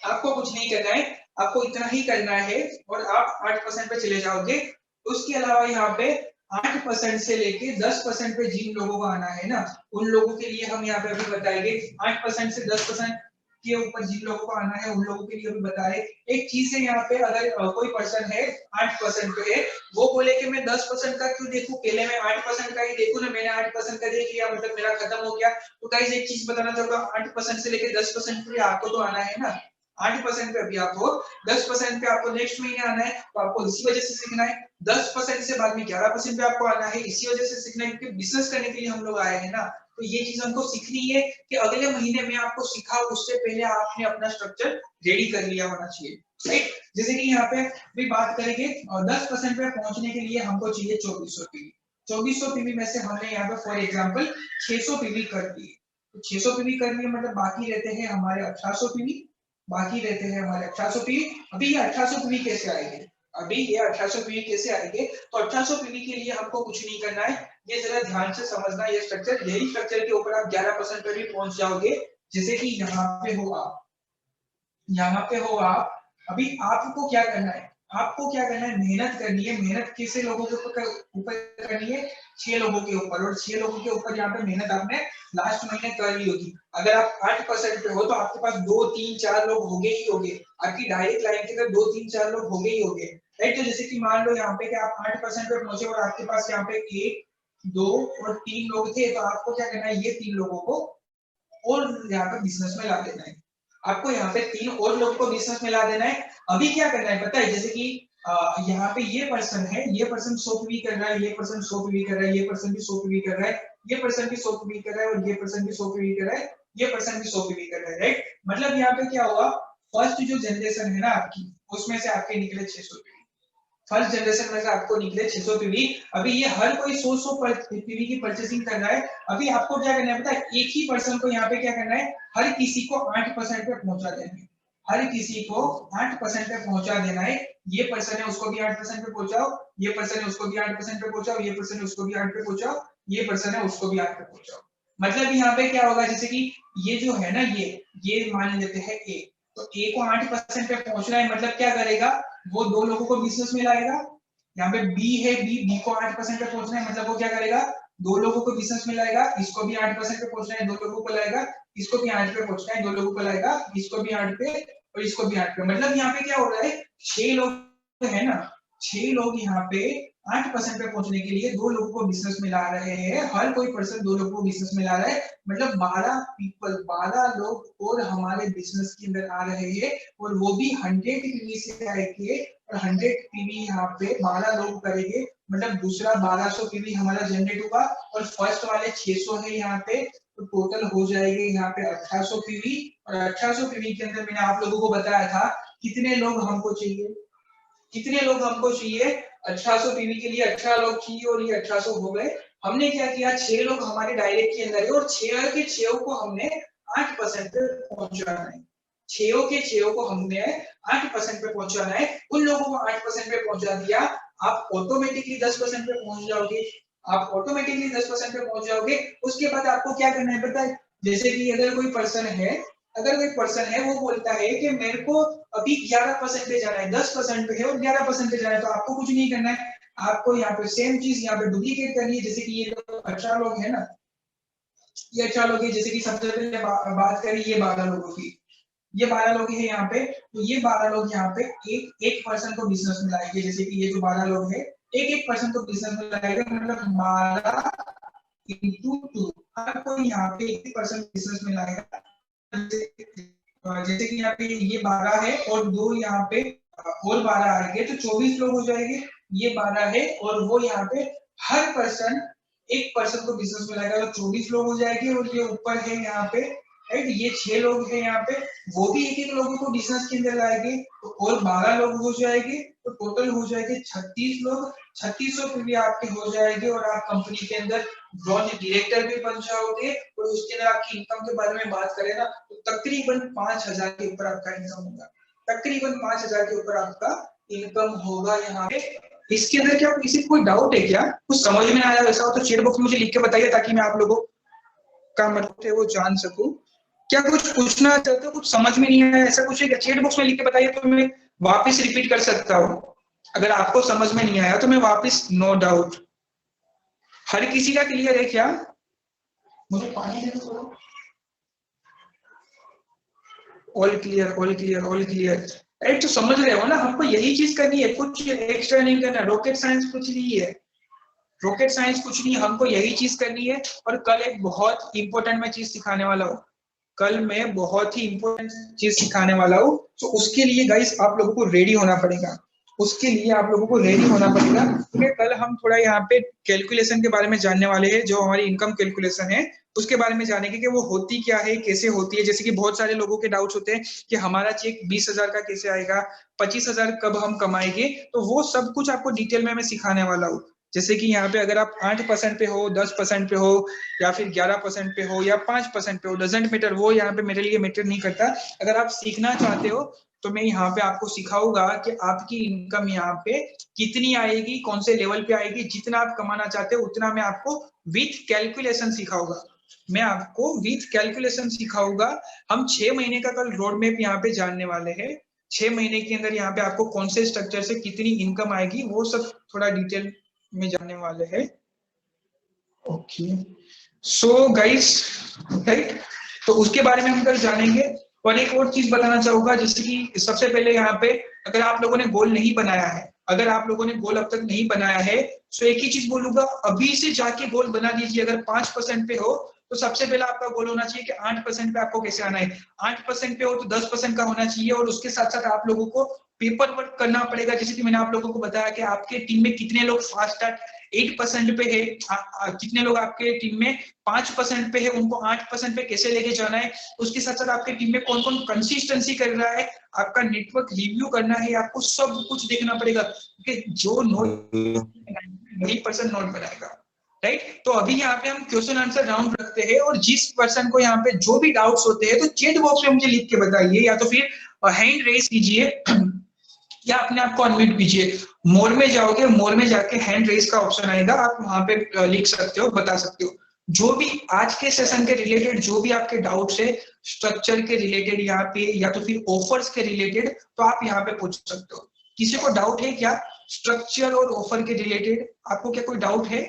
आपको कुछ नहीं करना है, आपको इतना ही करना है और आप 8% पे चले जाओगे। उसके अलावा यहाँ पे 8% से लेके 10% पे जिन लोगों को आना है ना, उन लोगों के लिए हम यहाँ पे अभी बताएंगे। 8% से 10% के ऊपर जिन लोगों को आना है उन लोगों के लिए भी बता रहे। एक चीज है यहाँ पे, अगर कोई पर्सन है 8% पे है, वो बोले कि मैं 10% का क्यों देखूं, पहले मैं 8% का ही देखूं ना, मैंने 8% का देख लिया मतलब मेरा खत्म हो गया। तो गाइस एक चीज बताना चाहूंगा, 8% से लेके 10% पे आपको तो आना है ना, 8% पे अभी आप हो, 10% पे आपको नेक्स्ट महीने आना है, तो आपको इसी वजह से सीखना है। 10% से बाद में 11% पे आपको आना है, इसी वजह से सीखना है, क्योंकि बिजनेस करने के लिए हम लोग आए हैं ना, तो ये चीज हमको सीखनी है कि अगले महीने में आपको सिखाओ, उससे पहले आपने अपना स्ट्रक्चर रेडी कर लिया होना चाहिए, राइट। जैसे कि यहाँ पे भी बात करेंगे, और 10% पे पहुंचने के लिए हमको चाहिए 2400 पीवी। 2400 पीवी में से हमने यहाँ पे फॉर एग्जांपल 600 पीवी कर दिए, तो 600 पीवी कर लिए, मतलब बाकी रहते हैं हमारे 1800 पीवी, बाकी रहते हैं हमारे 1800 पीवी। अभी ये 1800 पीवी कैसे आएंगे, अभी ये 1800 पीवी कैसे आएंगे, तो 1800 पीवी के लिए हमको कुछ नहीं करना है, ये जरा ध्यान से समझना, ये स्ट्रक्चर, यही स्ट्रक्चर के ऊपर आप 11% पे भी पहुंच जाओगे। जैसे कि यहाँ पे हो आप, यहाँ पे हो आप, अभी आपको क्या करना है, आपको क्या करना है, मेहनत करनी है। मेहनत किसे लोगों के ऊपर करनी है, 6 लोगों के ऊपर, और 6 लोगों के ऊपर यहाँ पे मेहनत आपने लास्ट महीने कर ली होगी। अगर आप 8% पे हो तो आपके पास 2 3 4 लोग होंगे ही होंगे, आपकी डायरेक्ट लाइन के अंदर 2 3 4 लोग होंगे ही होंगे, राइट। तो जैसे कि मान लो यहाँ पे कि आप 8% पे पहुंचे और आपके पास यहाँ पे 1 2 और 3 लोग थे, तो आपको क्या करना है, ये 3 लोगों को और यहाँ पे बिजनेस में ला देना है, आपको यहाँ पे 3 और लोगों को बिजनेस में ला देना है। अभी क्या करना है पता है, जैसे कि यहाँ पे ये पर्सन है, ये पर्सन 100 पीवी कर रहा है, ये पर्सन 100 पीवी कर रहा है, ये पर्सन भी 100 पीवी कर रहा है, ये पर्सन भी 100 पीवी कर रहा है, और ये पर्सन भी 100 पीवी कर रहा है, ये पर्सन भी 100 पीवी कर रहा है, राइट। मतलब यहाँ पे क्या हुआ, फर्स्ट जो जनरेशन है ना आपकी, उसमें से आपके निकले 600 पीवी, फर्स्ट जनरेशन में से आपको निकले 600 पीवी। अभी ये हर कोई 100 पीवी की परचेसिंग कर रहा है। अभी आपको क्या करना है पता है, एक ही पर्सन को यहाँ पे क्या करना है, हर किसी को 8% पे पहुंचा देना है, हर किसी को 8% पे पहुंचा देना है। ये पर्सन है उसको भी 8% पे पहुंचाओ, ये पर्सन है उसको भी 8% पे पहुंचाओ, ये पर्सन है उसको भी 8 पे पहुंचाओ, ये पर्सन है उसको भी 8 पे पहुंचाओ। मतलब यहाँ पे क्या होगा, जैसे कि ये जो है ना, ये मान लेते हैं ए, तो ए को 8% पे पहुंचना है, मतलब क्या करेगा, वो 2 लोगों को बिजनेस में लाएगा। यहाँ पे बी है, बी को 8% पे पहुंचना है, मतलब वो क्या करेगा, 2 लोगों को बिजनेस में लाएगा, इसको भी 8% पे पहुंचना है, 2 लोगों को लाएगा, इसको भी 8 पे पहुंचना है, 2 लोगों को लाएगा, इसको भी 8 पे और इसको भी 8 पे। मतलब यहाँ पे क्या हो रहा है, 6 लोग है ना, 6 लोग यहाँ पे 8% पे पहुंचने के लिए 2 लोगों को बिजनेस में ला रहे हैं। हर कोई पर्सन 2 लोगों को बिजनेस में ला रहा है, मतलब 12 पीपल, 12 लोग और हमारे बिजनेस के अंदर आ रहे हैं, और वो भी 100 पीवी से आएंगे, और 100 पीवी यहाँ पे 12 लोग करेंगे, मतलब दूसरा 1200 पीवी हमारा जनरेट होगा, और फर्स्ट वाले 600 है यहाँ पे, तो टोटल हो जाएंगे यहाँ पे 1800 पीवी। और 1800 पीवी के अंदर मैंने आप लोगों को बताया था कितने लोग हमको चाहिए, कितने लोग हमको चाहिए, 1800 पीवी के लिए 18 लोग चाहिए, और ये 1800 हो गए। हमने क्या किया, 6 लोग हमारे डायरेक्ट के अंदर है, और 6 के 6 को हमने 8% पे पहुंचाना है। 6 के 6 को हमने 8% पे पहुंचाना है। उन लोगों को 8% पे पहुंचा दिया, आप ऑटोमेटिकली 10% पे पहुंच जाओगे। आप ऑटोमेटिकली 10% पे पहुंच जाओगे। उसके बाद आपको क्या करना है पता है, जैसे कि अगर कोई पर्सन है, वो बोलता है कि मेरे को अभी 11% पे जाना है, 10% पे है और 11% पे जाना है, तो आपको कुछ नहीं करना है, आपको यहाँ पे सेम चीज यहाँ पे डुप्लीकेट करनी है। जैसे कि ये 18 लोग है ना, ये 18 लोग है, जैसे कि सबसे पहले बात करें ये 12 लोगों की, ये 12 लोग है यहाँ पे, तो ये 12 लोग यहाँ पे एक पर्सन को बिजनेस में लाएंगे। जैसे कि ये जो 12 लोग है, एक पर्सन को बिजनेस में लाएगा, मतलब 12 into 2, हर कोई यहाँ पे एक पर्सन बिजनेस में लाएगा। जैसे कि यहाँ पे ये 12 है और 2 यहाँ पे और 12 आएंगे, तो 24 लोग हो जाएंगे। ये 12 है और वो यहाँ पे हर पर्सन एक पर्सन को बिजनेस में लाएगा, तो 24 लोग हो जाएंगे। और ये ऊपर है यहाँ पे, राइट, ये 6 लोग हैं यहाँ पे, वो भी एक लोगों को बिजनेस के अंदर लाएंगे, तो और 12 लोग हो जाएंगे, तो टोटल हो जाएंगे 36 लोग। 3600 पे भी आपके हो जाएंगे, और आप कंपनी के अंदर ब्रॉन्ज डायरेक्टर भी बन जाओगे। और उसके अंदर आपकी इनकम के बारे में बात करें ना, तो तकरीबन 5000 के ऊपर आपका इनकम होगा, तकरीबन 5000 के ऊपर आपका इनकम होगा यहाँ पे। इसके अंदर क्या किसी को कोई डाउट है क्या, कुछ समझ में आया वैसा हो तो चैट बॉक्स में मुझे लिख के बताइए, ताकि मैं आप लोगों का मतलब है वो जान सकूं। क्या कुछ पूछना चाहते हो, कुछ समझ में नहीं आया ऐसा कुछ है, चैट बॉक्स में लिख के बताइए, तो मैं वापस रिपीट कर सकता हूँ। अगर आपको समझ में नहीं आया तो मैं वापस, नो डाउट। हर किसी का क्लियर है क्या? मुझे पानी दे दो। All clear, all clear, all clear, right. तो समझ रहे हो ना, हमको यही चीज करनी है, कुछ एक्स्ट्रा नहीं करना। रॉकेट साइंस कुछ नहीं है, रॉकेट साइंस कुछ नहीं, हमको यही चीज करनी है। और कल एक बहुत इंपॉर्टेंट मैं चीज सिखाने वाला हूँ, कल मैं बहुत ही इंपॉर्टेंट चीज सिखाने वाला हूँ। तो उसके लिए गाइस आप लोगों को रेडी होना पड़ेगा, उसके लिए आप लोगों को रेडी होना पड़ेगा, क्योंकि कल हम थोड़ा यहाँ पे कैलकुलेशन के बारे में जानने वाले हैं, जो हमारी इनकम कैलकुलेशन है उसके बारे में जानेंगे कि वो होती क्या है, कैसे होती है। जैसे कि बहुत सारे लोगों के डाउट्स होते हैं कि हमारा चेक 20,000 का कैसे आएगा, 25,000 कब हम कमाएंगे, तो वो सब कुछ आपको डिटेल में मैं सिखाने वाला हूँ। जैसे कि यहाँ पे अगर आप 8% पे हो, 10% पे हो, या फिर 11% पे हो, या 5% पे हो, डजेंट मैटर, वो यहाँ पे मेरे लिए मैटर नहीं करता। अगर आप सीखना चाहते हो तो मैं यहाँ पे आपको सिखाऊंगा कि आपकी इनकम यहाँ पे कितनी आएगी, कौन से लेवल पे आएगी। जितना आप कमाना चाहते हो उतना मैं आपको विथ कैलकुलेशन सिखाऊंगा, मैं आपको विथ कैलकुलेशन सिखाऊंगा। हम 6 महीने का कल रोड मैप यहाँ पे जानने वाले हैं। 6 महीने के अंदर यहाँ पे आपको कौन से स्ट्रक्चर से कितनी इनकम आएगी वो सब थोड़ा डिटेल में जानने वाले हैं। ओके, सो गाइस, राइट, तो उसके बारे में हम कल जानेंगे। और एक और चीज बताना चाहूंगा, जैसे कि सबसे पहले यहाँ पे अगर आप लोगों ने गोल नहीं बनाया है, अगर आप लोगों ने गोल अब तक नहीं बनाया है, तो एक ही चीज बोलूंगा, अभी से जाके गोल बना दीजिए। अगर 5% पे हो तो सबसे पहले आपका गोल होना चाहिए कि 8% पे आपको कैसे आना है। 8% पे हो तो 10% का होना चाहिए, और उसके साथ साथ आप लोगों को पेपर वर्क करना पड़ेगा। जैसे कि मैंने आप लोगों को बताया कि आपके टीम में कितने लोग फास्ट स्टार्ट 8% पे है, कितने लोग आपके टीम में 5% पे है, उनको 8% पे कैसे लेके जाना है। उसके साथ साथ आपके टीम में कौन कौन कंसिस्टेंसी कर रहा है, आपका नेटवर्क रिव्यू करना है, आपको सब कुछ देखना पड़ेगा, क्योंकि जो नोट वही पर्सन नोट बनाएगा, राइट। तो अभी यहाँ पे हम क्वेश्चन आंसर राउंड रखते हैं, और जिस पर्सन को यहाँ पे जो भी डाउट्स होते हैं तो चैट बॉक्स में मुझे लिख के बताइए, या तो फिर हैंड रेज कीजिए, या अपने आप को अनम्यूट कीजिए। मोर में जाओगे, मोर में जाके हैंड रेज का ऑप्शन आएगा, आप वहां पे लिख सकते हो, बता सकते हो। जो भी आज के सेशन के रिलेटेड जो भी आपके डाउट्स है स्ट्रक्चर के रिलेटेड यहाँ पे या तो फिर ऑफर्स के रिलेटेड, तो आप यहाँ पे पूछ सकते हो। किसी को डाउट है क्या स्ट्रक्चर और ऑफर के रिलेटेड? आपको क्या कोई डाउट है?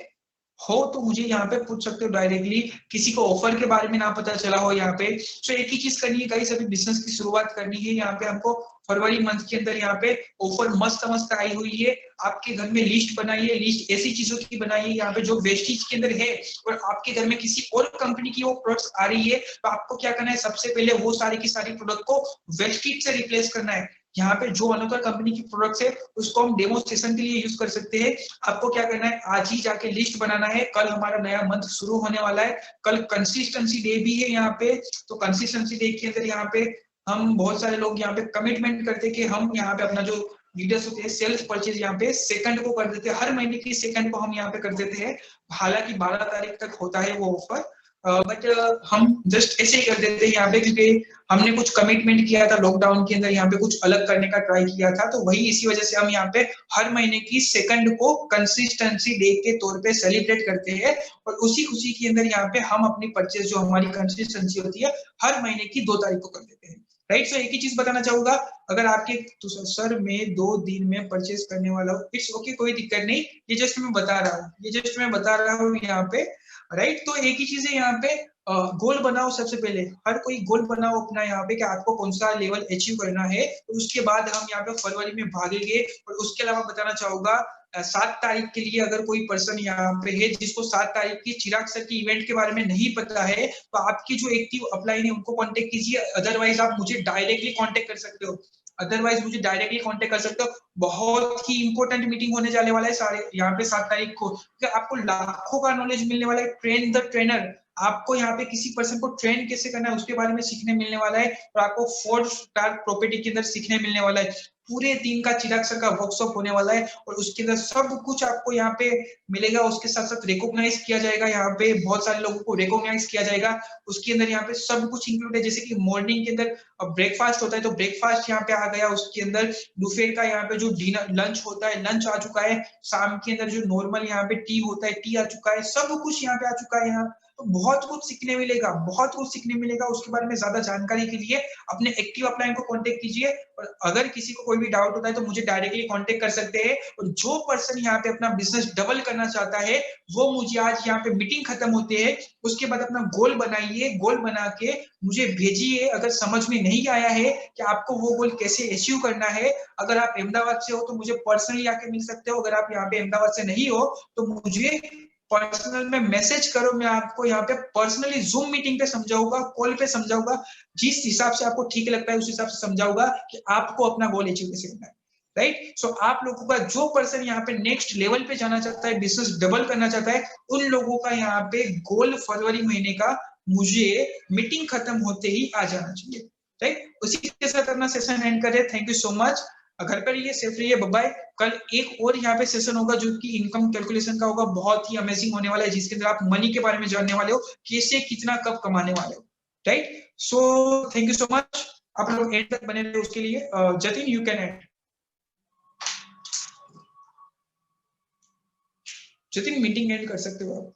हो तो मुझे यहाँ पे पूछ सकते हो डायरेक्टली। किसी को ऑफर के बारे में ना पता चला हो यहाँ पे, तो एक ही चीज करनी है गाइस, अभी बिजनेस की शुरुआत करनी है। यहाँ पे हमको फरवरी मंथ के अंदर यहाँ पे ऑफर मस्त मस्त आई हुई है। आपके घर में लिस्ट बनाइए, लिस्ट ऐसी चीजों की बनाइए यहाँ पे जो वेस्टेज के अंदर है और आपके घर में किसी और कंपनी की वो प्रोडक्ट्स आ रही है, तो आपको क्या करना है, सबसे पहले वो सारी की सारी प्रोडक्ट को वेस्टेज से रिप्लेस करना है। यहाँ पे जो अनदर कंपनी की प्रोडक्ट्स है उसको हम डेमो सेशन के लिए यूज कर सकते हैं। आपको क्या करना है, आज ही जाके लिस्ट बनाना है। कल हमारा नया मंथ शुरू होने वाला है, कल कंसिस्टेंसी डे भी है यहाँ पे। तो कंसिस्टेंसी डे के अंदर यहाँ पे हम बहुत सारे लोग यहाँ पे कमिटमेंट करते हैं कि हम यहाँ पे अपना जो लीडर्स होते हैं सेल्स परचेज यहाँ पे सेकंड को कर देते हैं, हर महीने की सेकंड को हम यहाँ पे कर देते हैं। हालांकि 12 तारीख तक होता है वो ऑफर, बट हम जस्ट ऐसे ही कर देते हैं यहाँ पे, क्योंकि हमने कुछ कमिटमेंट किया था लॉकडाउन के अंदर, यहाँ पे कुछ अलग करने का ट्राई किया था, तो वही इसी वजह से हम यहाँ पे हर महीने की सेकंड को कंसिस्टेंसी डे के तौर पे सेलिब्रेट करते हैं। और उसी खुशी के अंदर यहाँ पे हम अपनी परचेज जो हमारी कंसिस्टेंसी होती है हर महीने की 2 तारीख को कर देते हैं। राइट, सो एक ही चीज बताना चाहूंगा, अगर आपके तो सर मैं 2 दिन में परचेज करने वाला हूँ, इट्स ओके, कोई दिक्कत नहीं, ये जस्ट मैं बता रहा हूँ यहाँ पे। राइट, तो एक ही चीज है यहाँ पे, गोल बनाओ। सबसे पहले हर कोई गोल बनाओ अपना यहाँ पे कि आपको कौन सा लेवल अचीव करना है, तो उसके बाद हम यहाँ पे फरवरी में भागेंगे। और उसके अलावा बताना चाहूंगा 7 तारीख के लिए अगर कोई पर्सन यहाँ पे है जिसको 7 तारीख की चिराग सर की इवेंट के बारे में नहीं पता है, तो आपकी जो एक्टिव अपलाइन है उनको कांटेक्ट कीजिए, अदरवाइज आप मुझे डायरेक्टली कांटेक्ट कर सकते हो। बहुत ही इंपॉर्टेंट मीटिंग होने जाने वाला है सारे यहाँ पे 7 तारीख को, आपको लाखों का नॉलेज मिलने वाला है। ट्रेन द ट्रेनर, आपको यहाँ पे किसी पर्सन को ट्रेन कैसे करना है उसके बारे में सीखने मिलने वाला है, और आपको 4 स्टार प्रॉपर्टी के अंदर सीखने मिलने वाला है। पूरे दिन का चिराग सर का वर्कशॉप होने वाला है और उसके अंदर सब कुछ आपको यहाँ पे मिलेगा। उसके साथ साथ रिकॉग्नाइज किया जाएगा, यहाँ पे बहुत सारे लोगों को रिकॉग्नाइज किया जाएगा। उसके अंदर यहाँ पे सब कुछ इंक्लूड है, जैसे कि मॉर्निंग के अंदर ब्रेकफास्ट होता है तो ब्रेकफास्ट यहाँ पे आ गया, उसके अंदर दोपहर का यहाँ पे जो डिनर लंच होता है लंच आ चुका है, शाम के अंदर जो नॉर्मल यहाँ पे टी होता है टी आ चुका है, सब कुछ यहाँ पे आ चुका है। यहाँ तो बहुत कुछ सीखने मिलेगा, बहुत कुछ सीखने मिलेगा। उसके बारे में ज्यादा जानकारी के लिए अपने एक्टिव अपलाइन को कांटेक्ट कीजिए, और अगर किसी को कोई भी डाउट होता है तो मुझे डायरेक्टली कांटेक्ट कर सकते हैं। और जो पर्सन यहाँ पे अपना बिजनेस डबल करना चाहता है वो मुझे आज यहाँ पे मीटिंग खत्म होते हैं उसके बाद अपना गोल बनाइए, गोल बना के मुझे भेजिए। अगर समझ में नहीं आया है कि आपको वो गोल कैसे अचीव करना है, अगर आप अहमदाबाद से हो तो मुझे पर्सनली आके मिल सकते हो, अगर आप यहाँ पे अहमदाबाद से नहीं हो तो मुझे पर्सनल में मैसेज करो, मैं आपको यहाँ पे पर्सनली जूम मीटिंग पे समझाऊंगा, कॉल पे समझाऊंगा, जिस हिसाब से आपको ठीक लगता है उस हिसाब से समझाऊंगा कि आपको अपना गोल अचीव कैसे करना है। राइट, सो आप लोगों का जो पर्सन यहाँ पे नेक्स्ट लेवल पे जाना चाहता है, बिजनेस डबल करना चाहता है, उन लोगों का यहाँ पे गोल फरवरी महीने का मुझे मीटिंग खत्म होते ही आ जाना चाहिए। राइट, उसी के साथ अपना सेशन एंड करें। थैंक यू सो मच, घर पर रहिए, सेफ रहिए, बाय बाय। कल एक और यहाँ पे सेशन होगा जो कि इनकम कैलकुलेशन का होगा, बहुत ही अमेजिंग होने वाला है, जिसके अंदर आप मनी के बारे में जानने वाले हो, कैसे कितना कब कमाने वाले हो। Right, so thank you so much, आप लोग एंड तक बने रहे उसके लिए। Jatin you can and, Jatin meeting and कर सकते हो आप।